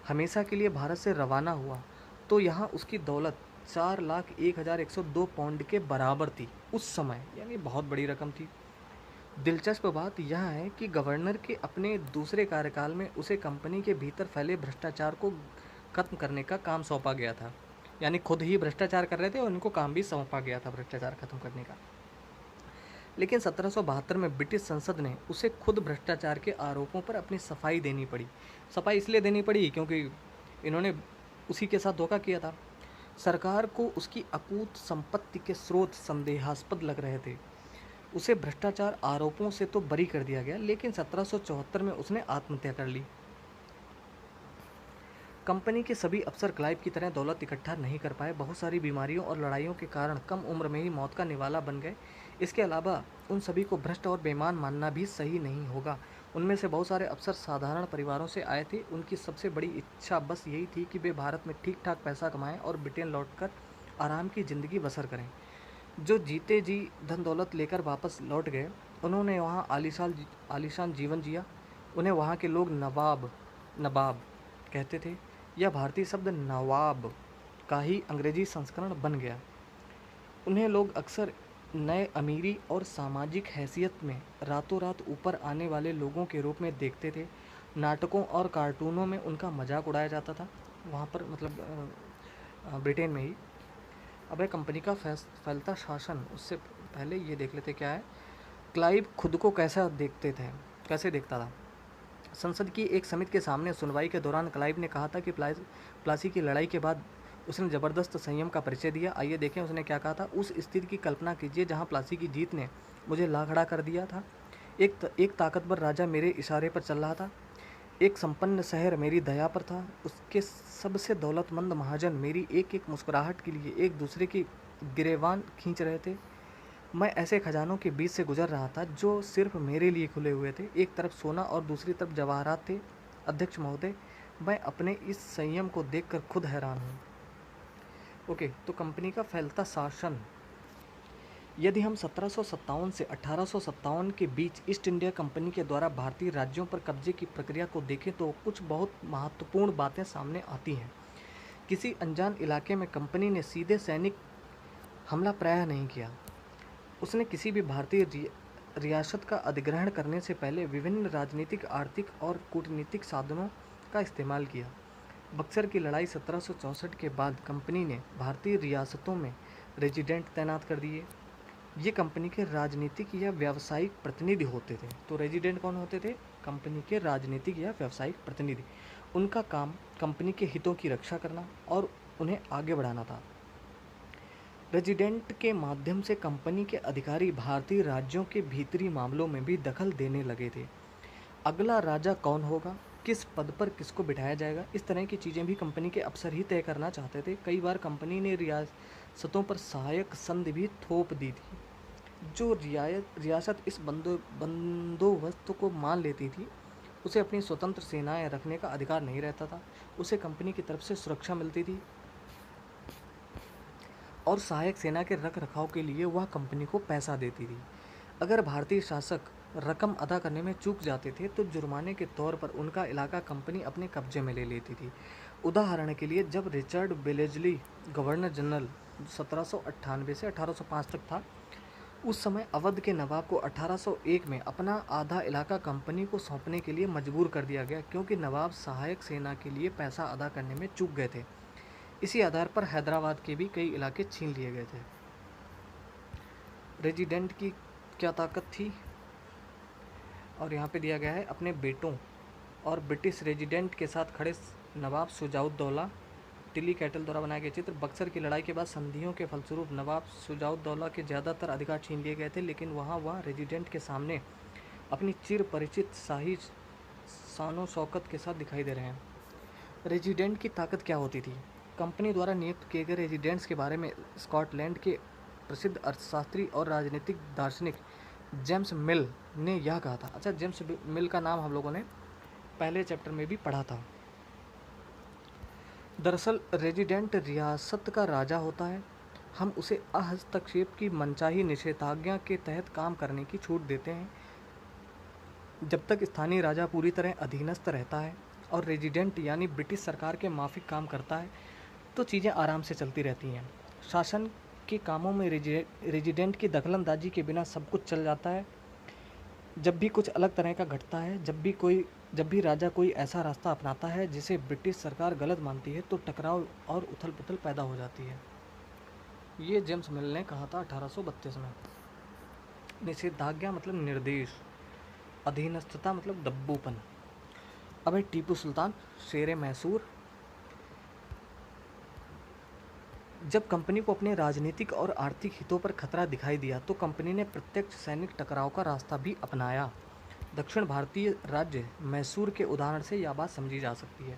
हमेशा के लिए भारत से रवाना हुआ तो यहाँ उसकी दौलत 4,01,102 पाउंड के बराबर थी उस समय, यानी बहुत बड़ी रकम थी। दिलचस्प बात यह है कि गवर्नर के अपने दूसरे कार्यकाल में उसे कंपनी के भीतर फैले भ्रष्टाचार को खत्म करने का काम सौंपा गया था, यानी खुद ही भ्रष्टाचार कर रहे थे और उनको काम भी सौंपा गया था भ्रष्टाचार खत्म करने का। लेकिन 1772 में ब्रिटिश संसद ने उसे खुद भ्रष्टाचार के आरोपों पर अपनी सफाई देनी पड़ी। सफाई इसलिए देनी पड़ी क्योंकि इन्होंने उसी के साथ धोखा किया था। सरकार को उसकी अकूत संपत्ति के स्रोत संदेहास्पद लग रहे थे। उसे भ्रष्टाचार आरोपों से तो बरी कर दिया गया, लेकिन 1774 में उसने आत्महत्या कर ली। कंपनी के सभी अफसर क्लाइव की तरह दौलत इकट्ठा नहीं कर पाए। बहुत सारी बीमारियों और लड़ाइयों के कारण कम उम्र में ही मौत का निवाला बन गए। इसके अलावा उन सभी को भ्रष्ट और बेईमान मानना भी सही नहीं होगा। उनमें से बहुत सारे अफसर साधारण परिवारों से आए थे। उनकी सबसे बड़ी इच्छा बस यही थी कि वे भारत में ठीक ठाक पैसा कमाएं और ब्रिटेन लौटकर आराम की ज़िंदगी बसर करें। जो जीते जी धन दौलत लेकर वापस लौट गए, उन्होंने वहाँ आलीशान जीवन जिया। उन्हें वहाँ के लोग नवाब नवाब कहते थे। यह भारतीय शब्द नवाब का ही अंग्रेजी संस्करण बन गया। उन्हें लोग अक्सर नए अमीरी और सामाजिक हैसियत में रातों रात ऊपर आने वाले लोगों के रूप में देखते थे। नाटकों और कार्टूनों में उनका मजाक उड़ाया जाता था, वहाँ पर मतलब ब्रिटेन में ही। अब है कंपनी का फैलता शासन। उससे पहले ये देख लेते क्या है। क्लाइव खुद को कैसे देखता था। संसद की एक समिति के सामने सुनवाई के दौरान क्लाइव ने कहा था कि प्लासी की लड़ाई के बाद उसने ज़बरदस्त संयम का परिचय दिया। आइए देखें उसने क्या कहा था। उस स्थिति की कल्पना कीजिए जहां प्लासी की जीत ने मुझे लाखड़ा कर दिया था। एक ताकतवर राजा मेरे इशारे पर चल रहा था। एक संपन्न शहर मेरी दया पर था। उसके सबसे दौलतमंद महाजन मेरी एक एक मुस्कुराहट के लिए एक दूसरे की गिरेबान खींच रहे थे। मैं ऐसे खजानों के बीच से गुजर रहा था जो सिर्फ मेरे लिए खुले हुए थे। एक तरफ सोना और दूसरी तरफ जवाहरात थे। अध्यक्ष महोदय, मैं अपने इस संयम को देखकर खुद हैरान हूँ। ओके, तो कंपनी का फैलता शासन। यदि हम 1757 से 1857 के बीच ईस्ट इंडिया कंपनी के द्वारा भारतीय राज्यों पर कब्जे की प्रक्रिया को देखें तो कुछ बहुत महत्वपूर्ण बातें सामने आती हैं। किसी अनजान इलाके में कंपनी ने सीधे सैनिक हमला प्रायः नहीं किया। उसने किसी भी भारतीय रियासत का अधिग्रहण करने से पहले विभिन्न राजनीतिक, आर्थिक और कूटनीतिक साधनों का इस्तेमाल किया। बक्सर की लड़ाई 1764 के बाद कंपनी ने भारतीय रियासतों में रेजिडेंट तैनात कर दिए। ये कंपनी के राजनीतिक या व्यावसायिक प्रतिनिधि होते थे। तो रेजिडेंट कौन होते थे? कंपनी के राजनीतिक या व्यावसायिक प्रतिनिधि। उनका काम कंपनी के हितों की रक्षा करना और उन्हें आगे बढ़ाना था। रेजिडेंट के माध्यम से कंपनी के अधिकारी भारतीय राज्यों के भीतरी मामलों में भी दखल देने लगे थे। अगला राजा कौन होगा, किस पद पर किसको बिठाया जाएगा, इस तरह की चीज़ें भी कंपनी के अफसर ही तय करना चाहते थे। कई बार कंपनी ने रियासतों पर सहायक संधि भी थोप दी थी। जो रियासत इस बंदोबस्त को मान लेती थी, उसे अपनी स्वतंत्र सेनाएं रखने का अधिकार नहीं रहता था। उसे कंपनी की तरफ से सुरक्षा मिलती थी और सहायक सेना के रख रखाव के लिए वह कंपनी को पैसा देती थी। अगर भारतीय शासक रकम अदा करने में चूक जाते थे तो जुर्माने के तौर पर उनका इलाका कंपनी अपने कब्जे में ले लेती थी। उदाहरण के लिए, जब रिचर्ड बेलेजली गवर्नर जनरल 1798 से 1805 तक था, उस समय अवध के नवाब को 1801 में अपना आधा इलाका कंपनी को सौंपने के लिए मजबूर कर दिया गया, क्योंकि नवाब सहायक सेना के लिए पैसा अदा करने में चूक गए थे। इसी आधार पर हैदराबाद के भी कई इलाके छीन लिए गए थे। रेजिडेंट की क्या ताकत थी, और यहाँ पे दिया गया है। अपने बेटों और ब्रिटिश रेजिडेंट के साथ खड़े नवाब शुजाउद्दौला, टिली कैटल द्वारा बनाए गए चित्र। बक्सर की लड़ाई के बाद संधियों के फलस्वरूप नवाब शुजाउद्दौला के ज़्यादातर अधिकार छीन लिए गए थे, लेकिन वह रेजिडेंट के सामने अपनी चिर परिचित शाही शानो शौकत के साथ दिखाई दे रहे हैं। रेजिडेंट की ताकत क्या होती थी? कंपनी द्वारा नियुक्त किए गए रेजिडेंट्स के बारे में स्कॉटलैंड के प्रसिद्ध अर्थशास्त्री और राजनीतिक दार्शनिक जेम्स मिल ने यह कहा था। अच्छा, जेम्स मिल का नाम हम लोगों ने पहले चैप्टर में भी पढ़ा था। दरअसल रेजिडेंट रियासत का राजा होता है। हम उसे हस्तक्षेप की मनचाही निषेधाज्ञा के तहत काम करने की छूट देते हैं। जब तक स्थानीय राजा पूरी तरह अधीनस्थ रहता है और रेजिडेंट यानी ब्रिटिश सरकार के माफिक काम करता है, तो चीज़ें आराम से चलती रहती हैं। शासन के कामों में रेजिडेंट की दखलंदाजी के बिना सब कुछ चल जाता है। जब भी कुछ अलग तरह का घटता है, जब भी राजा कोई ऐसा रास्ता अपनाता है जिसे ब्रिटिश सरकार गलत मानती है, तो टकराव और उथल पुथल पैदा हो जाती है। ये जेम्स मिल ने कहा था 1832 में। निषेधाज्ञा मतलब निर्देश, अधीनस्थता मतलब दब्बूपन। अब है टीपू सुल्तान, शेर मैसूर। जब कंपनी को अपने राजनीतिक और आर्थिक हितों पर खतरा दिखाई दिया तो कंपनी ने प्रत्यक्ष सैनिक टकराव का रास्ता भी अपनाया। दक्षिण भारतीय राज्य मैसूर के उदाहरण से यह बात समझी जा सकती है।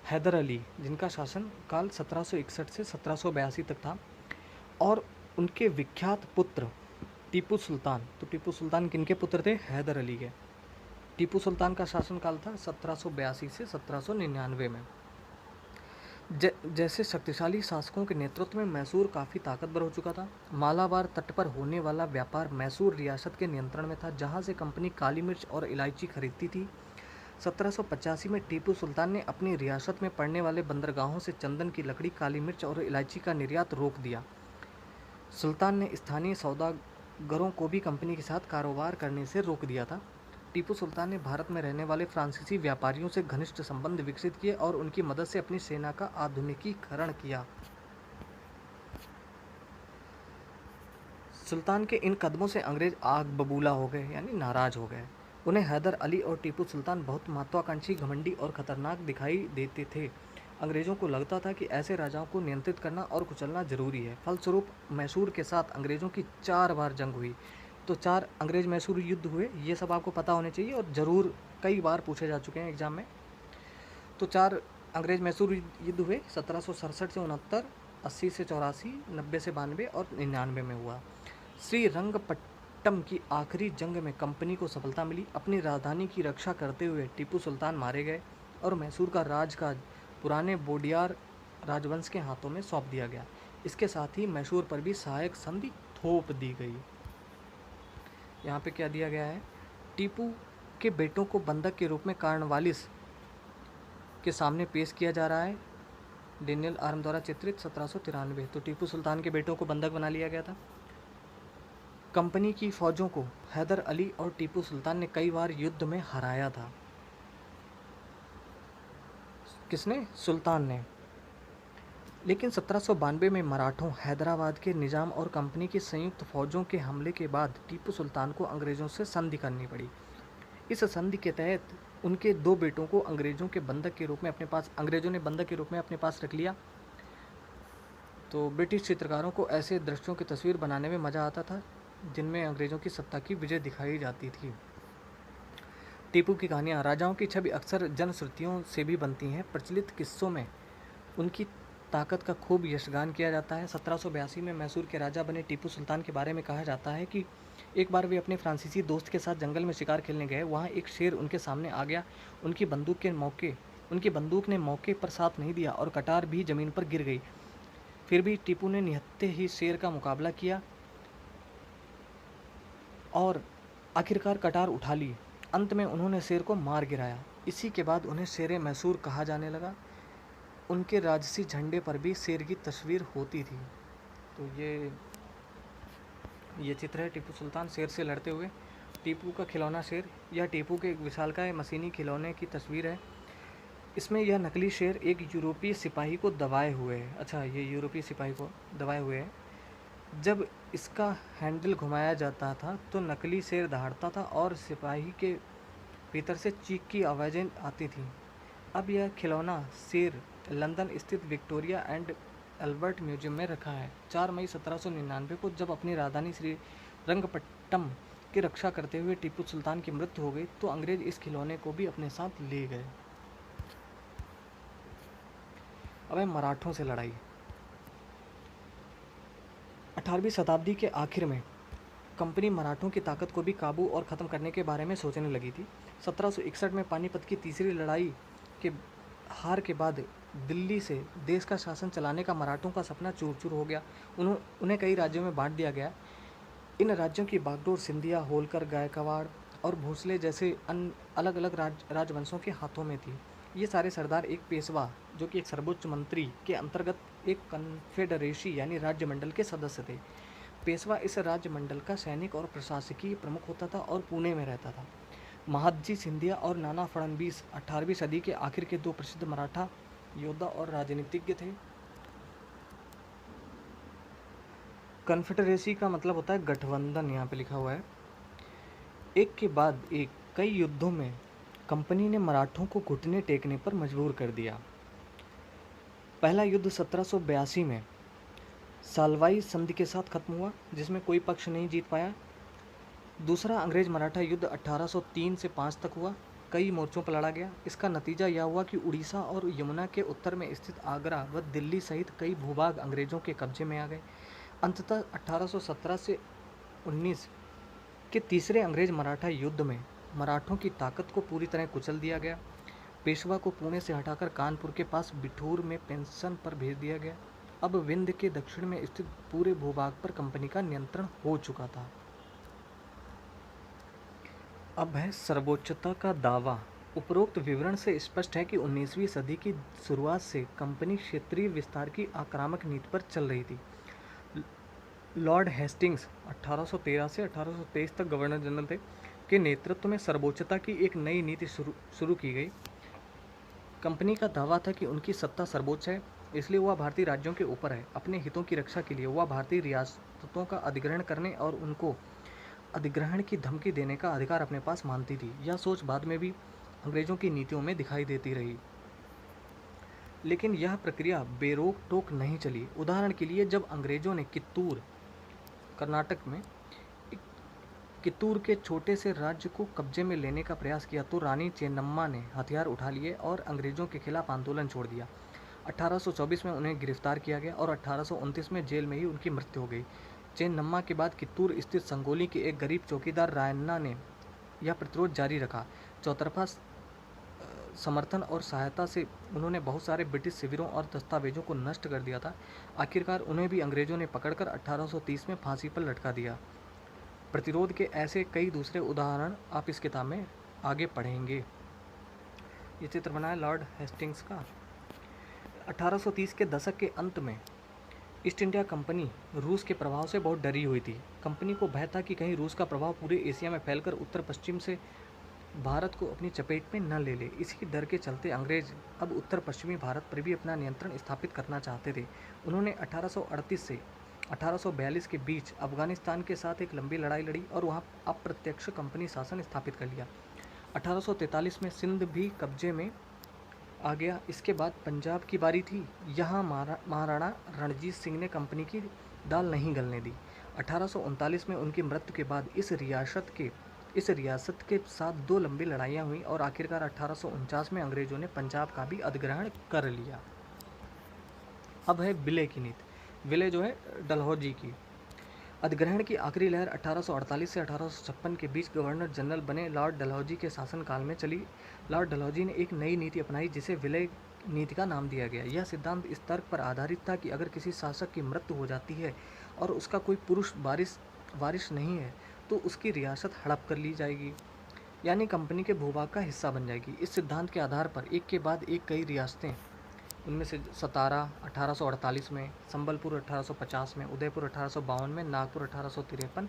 हैदर अली, जिनका शासन काल 1761 से 1782 तक था, और उनके विख्यात पुत्र टीपू सुल्तान। तो टीपू सुल्तान किनके पुत्र थे? हैदर अली के। टीपू सुल्तान का शासनकाल था 1782 से 1799 में। जैसे शक्तिशाली शासकों के नेतृत्व में मैसूर काफ़ी ताकतवर हो चुका था। मालाबार तट पर होने वाला व्यापार मैसूर रियासत के नियंत्रण में था, जहां से कंपनी काली मिर्च और इलायची खरीदती थी। 1785 में टीपू सुल्तान ने अपनी रियासत में पड़ने वाले बंदरगाहों से चंदन की लकड़ी, काली मिर्च और इलायची का निर्यात रोक दिया। सुल्तान ने स्थानीय सौदागरों को भी कंपनी के साथ कारोबार करने से रोक दिया था। टीपू सुल्तान ने भारत में रहने वाले फ्रांसीसी व्यापारियों से घनिष्ठ संबंध विकसित किए और उनकी मदद से अपनी सेना का आधुनिकीकरण किया। सुल्तान के इन कदमों से अंग्रेज आग बबूला हो गए, यानी नाराज हो गए। उन्हें हैदर अली और टीपू सुल्तान बहुत महत्वाकांक्षी, घमंडी और खतरनाक दिखाई देते थे। अंग्रेजों को लगता था कि ऐसे राजाओं को नियंत्रित करना और कुचलना जरूरी है। फलस्वरूप मैसूर के साथ अंग्रेजों की 4 बार जंग हुई। तो 4 अंग्रेज मैसूर युद्ध हुए, ये सब आपको पता होने चाहिए और ज़रूर कई बार पूछे जा चुके हैं एग्जाम में। तो 4 अंग्रेज मैसूर युद्ध हुए, 1767 से 69, 80 से 84, 90 से 92 और 99 में हुआ। श्रीरंगपट्टम की आखिरी जंग में कंपनी को सफलता मिली। अपनी राजधानी की रक्षा करते हुए टीपू सुल्तान मारे गए और मैसूर का राजकाज पुराने बोडियार राजवंश के हाथों में सौंप दिया गया। इसके साथ ही मैसूर पर भी सहायक संधि थोप दी गई। यहाँ पे क्या दिया गया है? टीपू के बेटों को बंधक के रूप में कार्नवालिस के सामने पेश किया जा रहा है। डेनियल आर्म द्वारा चित्रित 1793। तो टीपू सुल्तान के बेटों को बंधक बना लिया गया था। कंपनी की फौजों को हैदर अली और टीपू सुल्तान ने कई बार युद्ध में हराया था। किसने? सुल्तान ने। लेकिन 1792 में मराठों, हैदराबाद के निजाम और कंपनी की संयुक्त फौजों के हमले के बाद टीपू सुल्तान को अंग्रेज़ों से संधि करनी पड़ी। इस संधि के तहत उनके 2 बेटों को अंग्रेज़ों ने बंधक के रूप में अपने पास रख लिया। तो ब्रिटिश चित्रकारों को ऐसे दृश्यों की तस्वीर बनाने में मज़ा आता था जिनमें अंग्रेज़ों की सत्ता की विजय दिखाई जाती थी। टीपू की कहानियाँ। राजाओं की छवि अक्सर जनश्रुतियों से भी बनती हैं। प्रचलित किस्सों में उनकी ताकत का खूब यशगान किया जाता है। 1782 में मैसूर के राजा बने टीपू सुल्तान के बारे में कहा जाता है कि एक बार वे अपने फ्रांसीसी दोस्त के साथ जंगल में शिकार खेलने गए। वहाँ एक शेर उनके सामने आ गया। उनकी बंदूक ने मौके पर साथ नहीं दिया और कटार भी ज़मीन पर गिर गई। फिर भी टीपू ने निहत्थे ही शेर का मुकाबला किया और आखिरकार कटार उठा ली। अंत में उन्होंने शेर को मार गिराया। इसी के बाद उन्हें शेरे मैसूर कहा जाने लगा। उनके राजसी झंडे पर भी शेर की तस्वीर होती थी। तो ये चित्र है टीपू सुल्तान शेर से लड़ते हुए। टीपू का खिलौना शेर, यह टीपू के एक विशालकाय मशीनी खिलौने की तस्वीर है। इसमें यह नकली शेर एक यूरोपीय सिपाही को दबाए हुए है। अच्छा, ये यूरोपीय सिपाही को दबाए हुए है। जब इसका हैंडल घुमाया जाता था तो नकली शेर दहाड़ता था और सिपाही के भीतर से चीख की आवाज़ें आती थीं। अब यह खिलौना शेर लंदन स्थित विक्टोरिया एंड अल्बर्ट म्यूजियम में रखा है। 4 मई 1799 को जब अपनी राजधानी श्रीरंगपट्टम की रक्षा करते हुए टीपू सुल्तान की मृत्यु हो गई तो अंग्रेज इस खिलौने को भी अपने साथ ले गए। अब है मराठों से लड़ाई। 18वीं शताब्दी के आखिर में कंपनी मराठों की ताकत को भी काबू और ख़त्म करने के बारे में सोचने लगी थी। 1761 में पानीपत की तीसरी लड़ाई के हार के बाद दिल्ली से देश का शासन चलाने का मराठों का सपना चूर चूर हो गया। उन्हें कई राज्यों में बांट दिया गया। इन राज्यों की बागडोर सिंधिया, होलकर, गायकवाड़ और भोसले जैसे अलग अलग राजवंशों के हाथों में थी। ये सारे सरदार एक पेशवा, जो कि एक सर्वोच्च मंत्री के अंतर्गत एक कन्फेडरेसी यानी राज्य मंडल के सदस्य थे। पेशवा इस राज्य मंडल का सैनिक और प्रशासकीय प्रमुख होता था और पुणे में रहता था। महादजी सिंधिया और नाना फडणवीस 18वीं सदी के आखिर के 2 प्रसिद्ध मराठा योद्धा और राजनीतिज्ञ थे। कन्फेडरेसी का मतलब होता है गठबंधन, यहाँ पे लिखा हुआ है। एक के बाद एक कई युद्धों में कंपनी ने मराठों को घुटने टेकने पर मजबूर कर दिया। पहला युद्ध 1782 में साल्वाई संधि के साथ खत्म हुआ, जिसमें कोई पक्ष नहीं जीत पाया। दूसरा अंग्रेज मराठा युद्ध 1803 से 5 तक हुआ, कई मोर्चों पर लड़ा गया। इसका नतीजा यह हुआ कि उड़ीसा और यमुना के उत्तर में स्थित आगरा व दिल्ली सहित कई भूभाग अंग्रेजों के कब्जे में आ गए। अंततः 1817 से 19 के तीसरे अंग्रेज मराठा युद्ध में मराठों की ताकत को पूरी तरह कुचल दिया गया। पेशवा को पुणे से हटाकर कानपुर के पास बिठूर में पेंशन पर भेज दिया गया। अब विंध्य के दक्षिण में स्थित पूरे भूभाग पर कंपनी का नियंत्रण हो चुका था। अब है सर्वोच्चता का दावा। उपरोक्त विवरण से स्पष्ट है कि 19वीं सदी की शुरुआत से कंपनी क्षेत्रीय विस्तार की आक्रामक नीति पर चल रही थी। लॉर्ड हेस्टिंग्स 1813 से 1823 तक गवर्नर जनरल थे, के नेतृत्व में सर्वोच्चता की एक नई नीति शुरू की गई। कंपनी का दावा था कि उनकी सत्ता सर्वोच्च है, इसलिए वह भारतीय राज्यों के ऊपर है। अपने हितों की रक्षा के लिए वह भारतीय रियासतों का अधिग्रहण करने और उनको अधिग्रहण की धमकी देने का अधिकार अपने पास मानती थी। यह सोच बाद में भी अंग्रेजों की नीतियों में दिखाई देती रही, लेकिन यह प्रक्रिया बेरोक टोक नहीं चली। उदाहरण के लिए, जब अंग्रेजों ने कित्तूर, कर्नाटक में कित्तूर के छोटे से राज्य को कब्जे में लेने का प्रयास किया तो रानी चेन्नम्मा ने हथियार उठा लिए और अंग्रेजों के खिलाफ आंदोलन छोड़ दिया। 1824 में उन्हें गिरफ्तार किया गया और 1829 में जेल में ही उनकी मृत्यु हो गई। चेन्नम्मा के बाद कित्तूर स्थित संगोली के एक गरीब चौकीदार रायन्ना ने यह प्रतिरोध जारी रखा। चौतरफा समर्थन और सहायता से उन्होंने बहुत सारे ब्रिटिश शिविरों और दस्तावेजों को नष्ट कर दिया था। आखिरकार उन्हें भी अंग्रेजों ने पकड़कर 1830 में फांसी पर लटका दिया। प्रतिरोध के ऐसे कई दूसरे उदाहरण आप इस किताब में आगे पढ़ेंगे। ये चित्र बना है लॉर्ड हेस्टिंग्स का। 1830 के दशक के अंत में ईस्ट इंडिया कंपनी रूस के प्रभाव से बहुत डरी हुई थी। कंपनी को भय था कि कहीं रूस का प्रभाव पूरे एशिया में फैलकर उत्तर पश्चिम से भारत को अपनी चपेट में न ले ले। इसी डर के चलते अंग्रेज अब उत्तर पश्चिमी भारत पर भी अपना नियंत्रण स्थापित करना चाहते थे। उन्होंने 1838 से 1842 के बीच अफगानिस्तान के साथ एक लंबी लड़ाई लड़ी और वहां अप्रत्यक्ष कंपनी शासन स्थापित कर लिया। 1843 में सिंध भी कब्जे में आ गया। इसके बाद पंजाब की बारी थी। यहाँ महाराणा रणजीत सिंह ने कंपनी की दाल नहीं गलने दी। 1839 में उनकी मृत्यु के बाद इस रियासत के साथ 2 लंबी लड़ाइयाँ हुई और आखिरकार 1849 में अंग्रेजों ने पंजाब का भी अधिग्रहण कर लिया। अब है विलय की नीति। विलय जो है डलहौजी की। अधिग्रहण की आखिरी लहर 1848 से 1856 के बीच गवर्नर जनरल बने लॉर्ड डलहौजी के शासनकाल में चली। लॉर्ड डलहौजी ने एक नई नीति अपनाई जिसे विलय नीति का नाम दिया गया। यह सिद्धांत इस तर्क पर आधारित था कि अगर किसी शासक की मृत्यु हो जाती है और उसका कोई पुरुष वारिस नहीं है तो उसकी रियासत हड़प कर ली जाएगी, यानी कंपनी के भूभाग का हिस्सा बन जाएगी। इस सिद्धांत के आधार पर एक के बाद एक कई रियासतें, उनमें से सतारा 1848 में, संबलपुर 1850 में, उदयपुर 1852 में, नागपुर 1853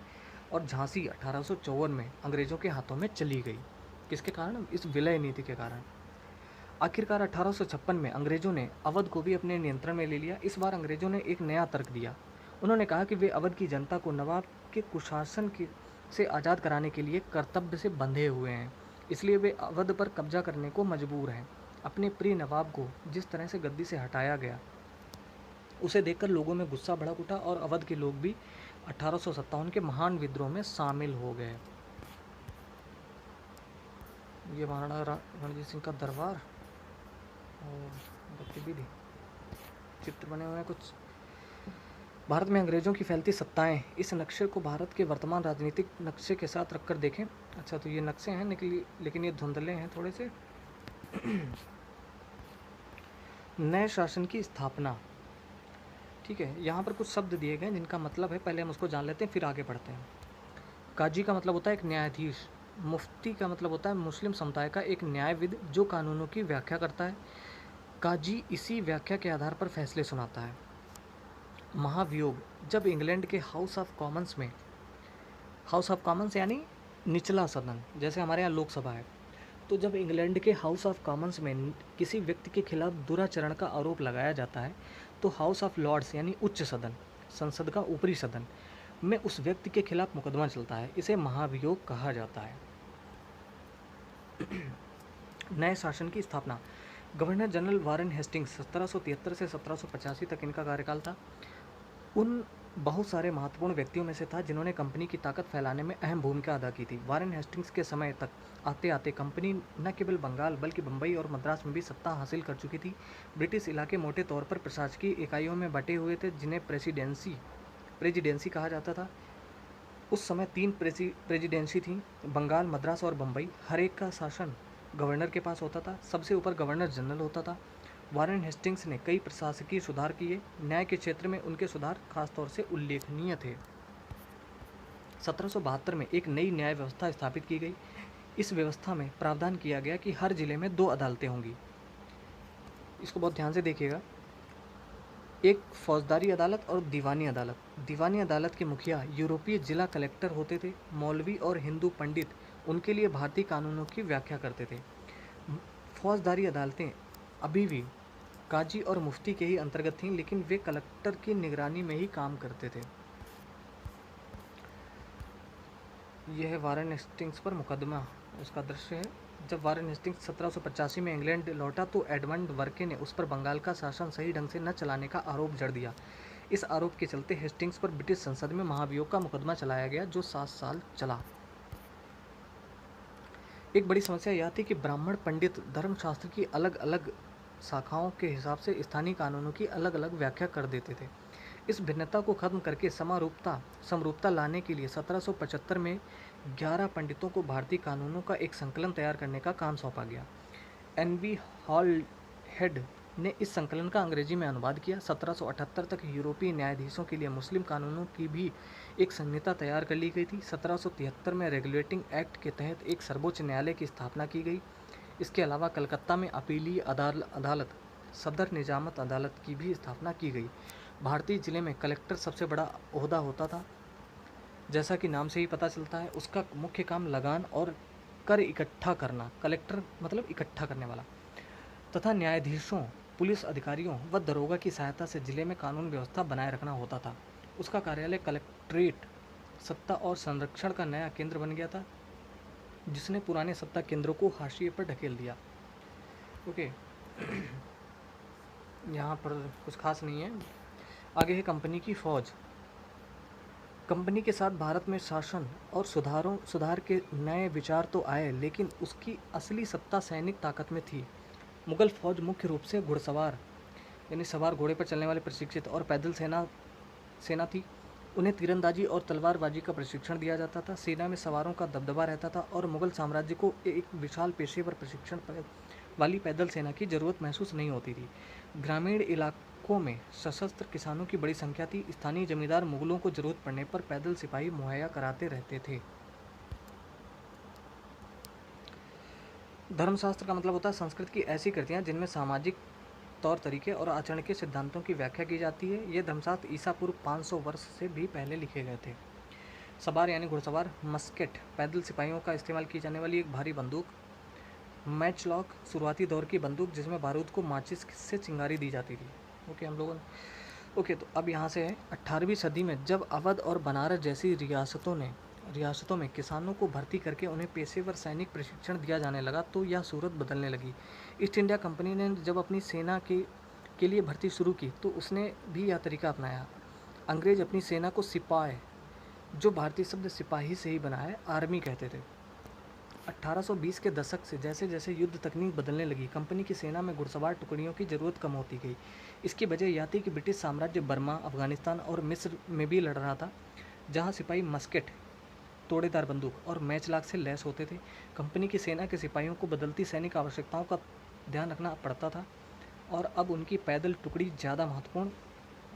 और झांसी 1854 में अंग्रेजों के हाथों में चली गई। किसके कारण? इस विलय नीति के कारण। आखिरकार 1856 में अंग्रेजों ने अवध को भी अपने नियंत्रण में ले लिया। इस बार अंग्रेजों ने एक नया तर्क दिया। उन्होंने कहा कि वे अवध की जनता को नवाब के कुशासन से आज़ाद कराने के लिए कर्तव्य से बंधे हुए हैं, इसलिए वे अवध पर कब्जा करने को मजबूर हैं। अपने प्रिय नवाब को जिस तरह से गद्दी से हटाया गया उसे देखकर लोगों में गुस्सा भड़क उठा और अवध के लोग भी 1857 के महान विद्रोह में शामिल हो गए। ये महाराणा रणजीत सिंह का दरबार और गतिविधि चित्र बने हुए हैं कुछ। भारत में अंग्रेजों की फैलती सत्ताएं। इस नक्शे को भारत के वर्तमान राजनीतिक नक्शे के साथ रखकर देखें। अच्छा, तो ये नक्शे हैं लेकिन ये धुंधले हैं थोड़े से। नए शासन की स्थापना। ठीक है, यहाँ पर कुछ शब्द दिए गए जिनका मतलब है, पहले हम उसको जान लेते हैं फिर आगे बढ़ते हैं। काजी का मतलब होता है एक न्यायाधीश। मुफ्ती का मतलब होता है मुस्लिम समुदाय का एक न्यायविद जो कानूनों की व्याख्या करता है। काजी इसी व्याख्या के आधार पर फैसले सुनाता है। महाभियोग, जब इंग्लैंड के हाउस ऑफ कॉमन्स यानी निचला सदन, जैसे हमारे यहाँ लोकसभा है, तो जब इंग्लैंड के हाउस ऑफ कॉमन्स में किसी व्यक्ति के खिलाफ दुराचरण का आरोप लगाया जाता है तो हाउस ऑफ लॉर्ड्स यानी उच्च सदन, संसद का ऊपरी सदन में उस व्यक्ति के खिलाफ मुकदमा चलता है। इसे महाभियोग कहा जाता है। नए शासन की स्थापना। गवर्नर जनरल वारेन हेस्टिंग्स 1773 से 1785 तक इनका कार्यकाल था। उन बहुत सारे महत्वपूर्ण व्यक्तियों में से था जिन्होंने कंपनी की ताकत फैलाने में अहम भूमिका अदा की थी। वारेन हेस्टिंग्स के समय तक आते आते कंपनी न केवल बंगाल बल्कि बम्बई और मद्रास में भी सत्ता हासिल कर चुकी थी। ब्रिटिश इलाके मोटे तौर पर प्रशासकीय इकाइयों में बटे हुए थे जिन्हें प्रेसिडेंसी कहा जाता था। उस समय तीन प्रेसिडेंसी थी, बंगाल, मद्रास और बम्बई। हर एक का शासन गवर्नर के पास होता था। सबसे ऊपर गवर्नर जनरल होता था। वारेन हेस्टिंग्स ने कई प्रशासकीय सुधार किए। न्याय के क्षेत्र में उनके सुधार खासतौर से उल्लेखनीय थे। 1772 में एक नई न्याय व्यवस्था स्थापित की गई। इस व्यवस्था में प्रावधान किया गया कि हर जिले में 2 अदालतें होंगी। इसको बहुत ध्यान से देखिएगा। एक फौजदारी अदालत और दीवानी अदालत। दीवानी अदालत के मुखिया यूरोपीय जिला कलेक्टर होते थे। मौलवी और हिंदू पंडित उनके लिए भारतीय कानूनों की व्याख्या करते थे। फौजदारी अदालतें अभी भी काजी और मुफ्ती के ही अंतर्गत थीं, लेकिन वे कलेक्टर की निगरानी में ही काम करते थे। यह वारेन हेस्टिंग्स पर मुकदमा उसका दृश्य है। जब वारेन हेस्टिंग्स 1785 में इंग्लैंड लौटा तो एडमंड बर्के ने उस पर बंगाल का शासन सही ढंग से न चलाने का आरोप जड़ दिया। इस आरोप के चलते हेस्टिंग्स पर ब्रिटिश संसद में महाभियोग का मुकदमा चलाया गया, जो 7 साल चला। एक बड़ी समस्या यह थी कि ब्राह्मण पंडित धर्मशास्त्र की अलग अलग शाखाओं के हिसाब से स्थानीय कानूनों की अलग अलग व्याख्या कर देते थे। इस भिन्नता को खत्म करके समरूपता लाने के लिए 1775 में 11 पंडितों को भारतीय कानूनों का एक संकलन तैयार करने का काम सौंपा गया। एनवी हॉल हेड ने इस संकलन का अंग्रेजी में अनुवाद किया। 1778 तक यूरोपीय न्यायाधीशों के लिए मुस्लिम कानूनों की भी एक संहिता तैयार कर ली गई थी। 1773 में रेगुलेटिंग एक्ट के तहत एक सर्वोच्च न्यायालय की स्थापना की गई। इसके अलावा कलकत्ता में अपीलीय अदालत सदर निजामत अदालत की भी स्थापना की गई। भारतीय जिले में कलेक्टर सबसे बड़ा ओहदा होता था। जैसा कि नाम से ही पता चलता है, उसका मुख्य काम लगान और कर इकट्ठा करना, कलेक्टर मतलब इकट्ठा करने वाला, तथा न्यायाधीशों, पुलिस अधिकारियों व दरोगा की सहायता से जिले में कानून व्यवस्था बनाए रखना होता था। उसका कार्यालय कलेक्ट्रेट सत्ता और संरक्षण का नया केंद्र बन गया था, जिसने पुराने सत्ता केंद्रों को हाशिए पर ढकेल दिया। ओके, यहाँ पर कुछ खास नहीं है। आगे है कंपनी की फौज। कंपनी के साथ भारत में शासन और सुधार के नए विचार तो आए, लेकिन उसकी असली सत्ता सैनिक ताकत में थी। मुगल फौज मुख्य रूप से घुड़सवार यानी सवार घोड़े पर चलने वाले प्रशिक्षित और पैदल सेना थी। उन्हें तीरंदाजी और तलवारबाजी का प्रशिक्षण दिया जाता था। सेना में सवारों का दबदबा रहता था और मुगल साम्राज्य को एक विशाल पेशेवर प्रशिक्षण वाली पैदल सेना की जरूरत महसूस नहीं होती थी। ग्रामीण इलाकों में सशस्त्र किसानों की बड़ी संख्या थी। स्थानीय जमींदार मुगलों को जरूरत पड़ने पर पैदल सिपाही मुहैया कराते रहते थे। धर्मशास्त्र का मतलब होता है संस्कृत की ऐसी कृतियाँ जिनमें सामाजिक तौर तरीके और आचरण के सिद्धांतों की व्याख्या की जाती है। ये धर्मशास्त्र ईसा पूर्व 500 वर्ष से भी पहले लिखे गए थे। सवार यानी घुड़सवार, मस्केट पैदल सिपाहियों का इस्तेमाल की जाने वाली एक भारी बंदूक, मैचलॉक शुरुआती दौर की बंदूक जिसमें बारूद को माचिस से चिंगारी दी जाती थी। ओके, तो अब यहाँ से है 18वीं सदी में जब अवध और बनारस जैसी रियासतों में किसानों को भर्ती करके उन्हें पेशेवर सैनिक प्रशिक्षण दिया जाने लगा तो यह सूरत बदलने लगी। ईस्ट इंडिया कंपनी ने जब अपनी सेना के लिए भर्ती शुरू की तो उसने भी यह तरीका अपनाया। अंग्रेज अपनी सेना को सिपाही, जो भारतीय शब्द सिपाही से ही बना है, आर्मी कहते थे। 1820 के दशक से जैसे जैसे युद्ध तकनीक बदलने लगी, कंपनी की सेना में घुड़सवार टुकड़ियों की ज़रूरत कम होती गई। इसकी वजह यह थी कि ब्रिटिश साम्राज्य बर्मा, अफगानिस्तान और मिस्र में भी लड़ रहा था, जहां सिपाही मस्केट, तोड़ेदार बंदूक और मैचलाक से लैस होते थे। कंपनी की सेना के सिपाहियों को बदलती सैनिक आवश्यकताओं का ध्यान रखना पड़ता था और अब उनकी पैदल टुकड़ी ज़्यादा महत्वपूर्ण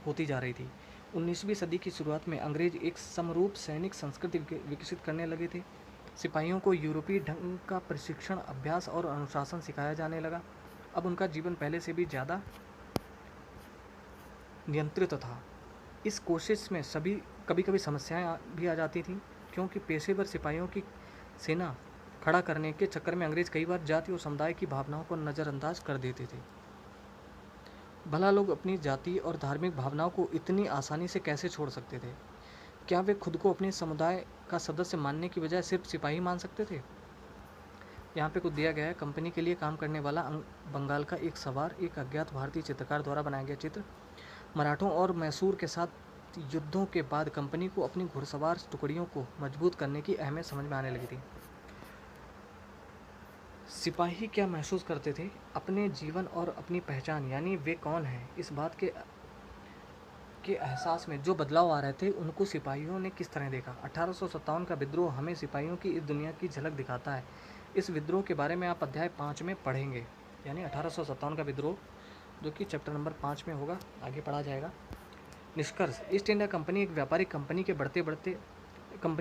होती जा रही थी। 19वीं सदी की शुरुआत में अंग्रेज एक समरूप सैनिक संस्कृति विकसित करने लगे थे। सिपाहियों को यूरोपीय ढंग का प्रशिक्षण, अभ्यास और अनुशासन सिखाया जाने लगा। अब उनका जीवन पहले से भी ज़्यादा नियंत्रित था। इस कोशिश में कभी कभी समस्याएं भी आ जाती थीं, क्योंकि पेशेवर सिपाहियों की सेना खड़ा करने के चक्कर में अंग्रेज कई बार जाति और समुदाय की भावनाओं को नज़रअंदाज कर देते थे। भला लोग अपनी जाति और धार्मिक भावनाओं को इतनी आसानी से कैसे छोड़ सकते थे? क्या वे खुद को अपने समुदाय का सदस्य मानने की बजाय सिर्फ सिपाही मान सकते थे? यहाँ पे कुछ दिया गया है। कंपनी के लिए काम करने वाला बंगाल का एक सवार, एक अज्ञात भारतीय चित्रकार द्वारा बनाया गया चित्र। मराठों और मैसूर के साथ युद्धों के बाद कंपनी को अपनी घुड़सवार टुकड़ियों को मजबूत करने की अहमियत समझ में आने लगी थी। सिपाही क्या महसूस करते थे? अपने जीवन और अपनी पहचान यानी वे कौन हैं, इस बात के एहसास में जो बदलाव आ रहे थे, उनको सिपाहियों ने किस तरह देखा? 1857 का विद्रोह हमें सिपाहियों की इस दुनिया की झलक दिखाता है। इस विद्रोह के बारे में आप अध्याय 5 में पढ़ेंगे, यानी 1857 का विद्रोह, जो कि चैप्टर नंबर 5 में होगा, आगे पढ़ा जाएगा। निष्कर्ष: ईस्ट इंडिया कंपनी एक व्यापारिक कंपनी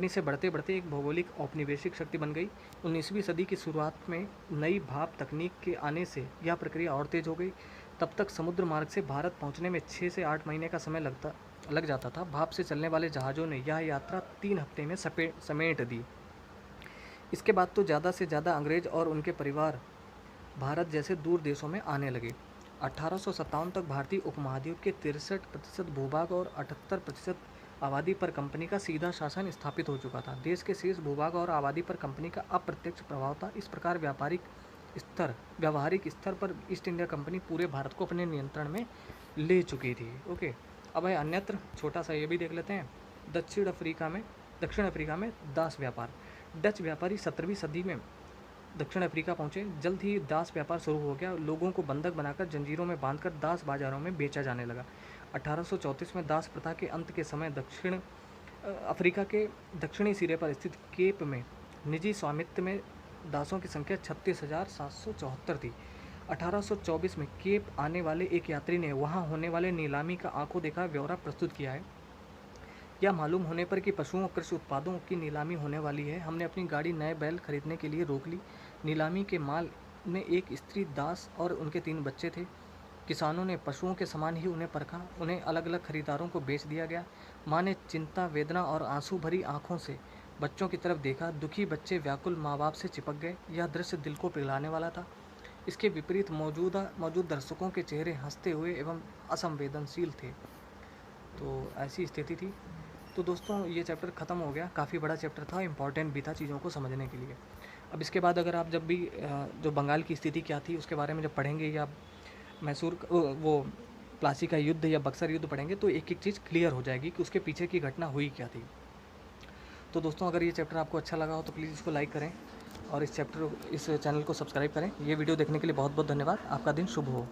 से बढ़ते बढ़ते एक भौगोलिक औपनिवेशिक शक्ति बन गई। 19वीं सदी की शुरुआत में नई भाप तकनीक के आने से यह प्रक्रिया और तेज हो गई। तब तक समुद्र मार्ग से भारत पहुंचने में 6 से 8 महीने का समय लग जाता था। भाप से चलने वाले जहाज़ों ने यह यात्रा 3 हफ्ते में समेट दी। इसके बाद तो ज़्यादा से ज़्यादा अंग्रेज और उनके परिवार भारत जैसे दूर देशों में आने लगे। 1857 तक भारतीय उपमहाद्वीप के 63% भूभाग और 78% आबादी पर कंपनी का सीधा शासन स्थापित हो चुका था। देश के शेष भूभाग और आबादी पर कंपनी का अप्रत्यक्ष प्रभाव था। इस प्रकार व्यावहारिक स्तर पर ईस्ट इंडिया कंपनी पूरे भारत को अपने नियंत्रण में ले चुकी थी। ओके, अब है अन्यत्र, छोटा सा ये भी देख लेते हैं। दक्षिण अफ्रीका में दास व्यापार। डच व्यापारी 17वीं सदी में दक्षिण अफ्रीका पहुंचे। जल्द ही दास व्यापार शुरू हो गया। लोगों को बंधक बनाकर जंजीरों में बांधकर दास बाजारों में बेचा जाने लगा। 1834 में दास प्रथा के अंत के समय दक्षिण अफ्रीका के दक्षिणी सिरे पर स्थित केप में निजी स्वामित्व में दासों की संख्या 36,774 थी। 1824 में केप आने वाले एक यात्री ने वहां होने वाले नीलामी का आंखों देखा ब्यौरा प्रस्तुत किया है। यह मालूम होने पर कि पशुओं और कृषि उत्पादों की नीलामी होने वाली है, हमने अपनी गाड़ी नए बैल खरीदने के लिए रोक ली। नीलामी के माल में एक स्त्री, दास और उनके 3 बच्चे थे। किसानों ने पशुओं के समान ही उन्हें परखा। उन्हें अलग अलग खरीदारों को बेच दिया गया। माँ ने चिंता, वेदना और आंसू भरी आंखों से बच्चों की तरफ देखा। दुखी बच्चे व्याकुल माँ बाप से चिपक गए। यह दृश्य दिल को पिघलाने वाला था। इसके विपरीत मौजूद दर्शकों के चेहरे हंसते हुए एवं असंवेदनशील थे। तो ऐसी स्थिति थी। तो दोस्तों, ये चैप्टर ख़त्म हो गया। काफ़ी बड़ा चैप्टर था, इम्पॉर्टेंट भी था चीज़ों को समझने के लिए। अब इसके बाद अगर आप जब भी जो बंगाल की स्थिति क्या थी उसके बारे में जब पढ़ेंगे, या मैसूर वो प्लासी का युद्ध या बक्सर युद्ध पढ़ेंगे, तो एक एक चीज़ क्लियर हो जाएगी कि उसके पीछे की घटना हुई क्या थी। तो दोस्तों, अगर ये चैप्टर आपको अच्छा लगा हो तो प्लीज़ इसको लाइक करें और इस चैनल को सब्सक्राइब करें। ये वीडियो देखने के लिए बहुत बहुत धन्यवाद। आपका दिन शुभ हो।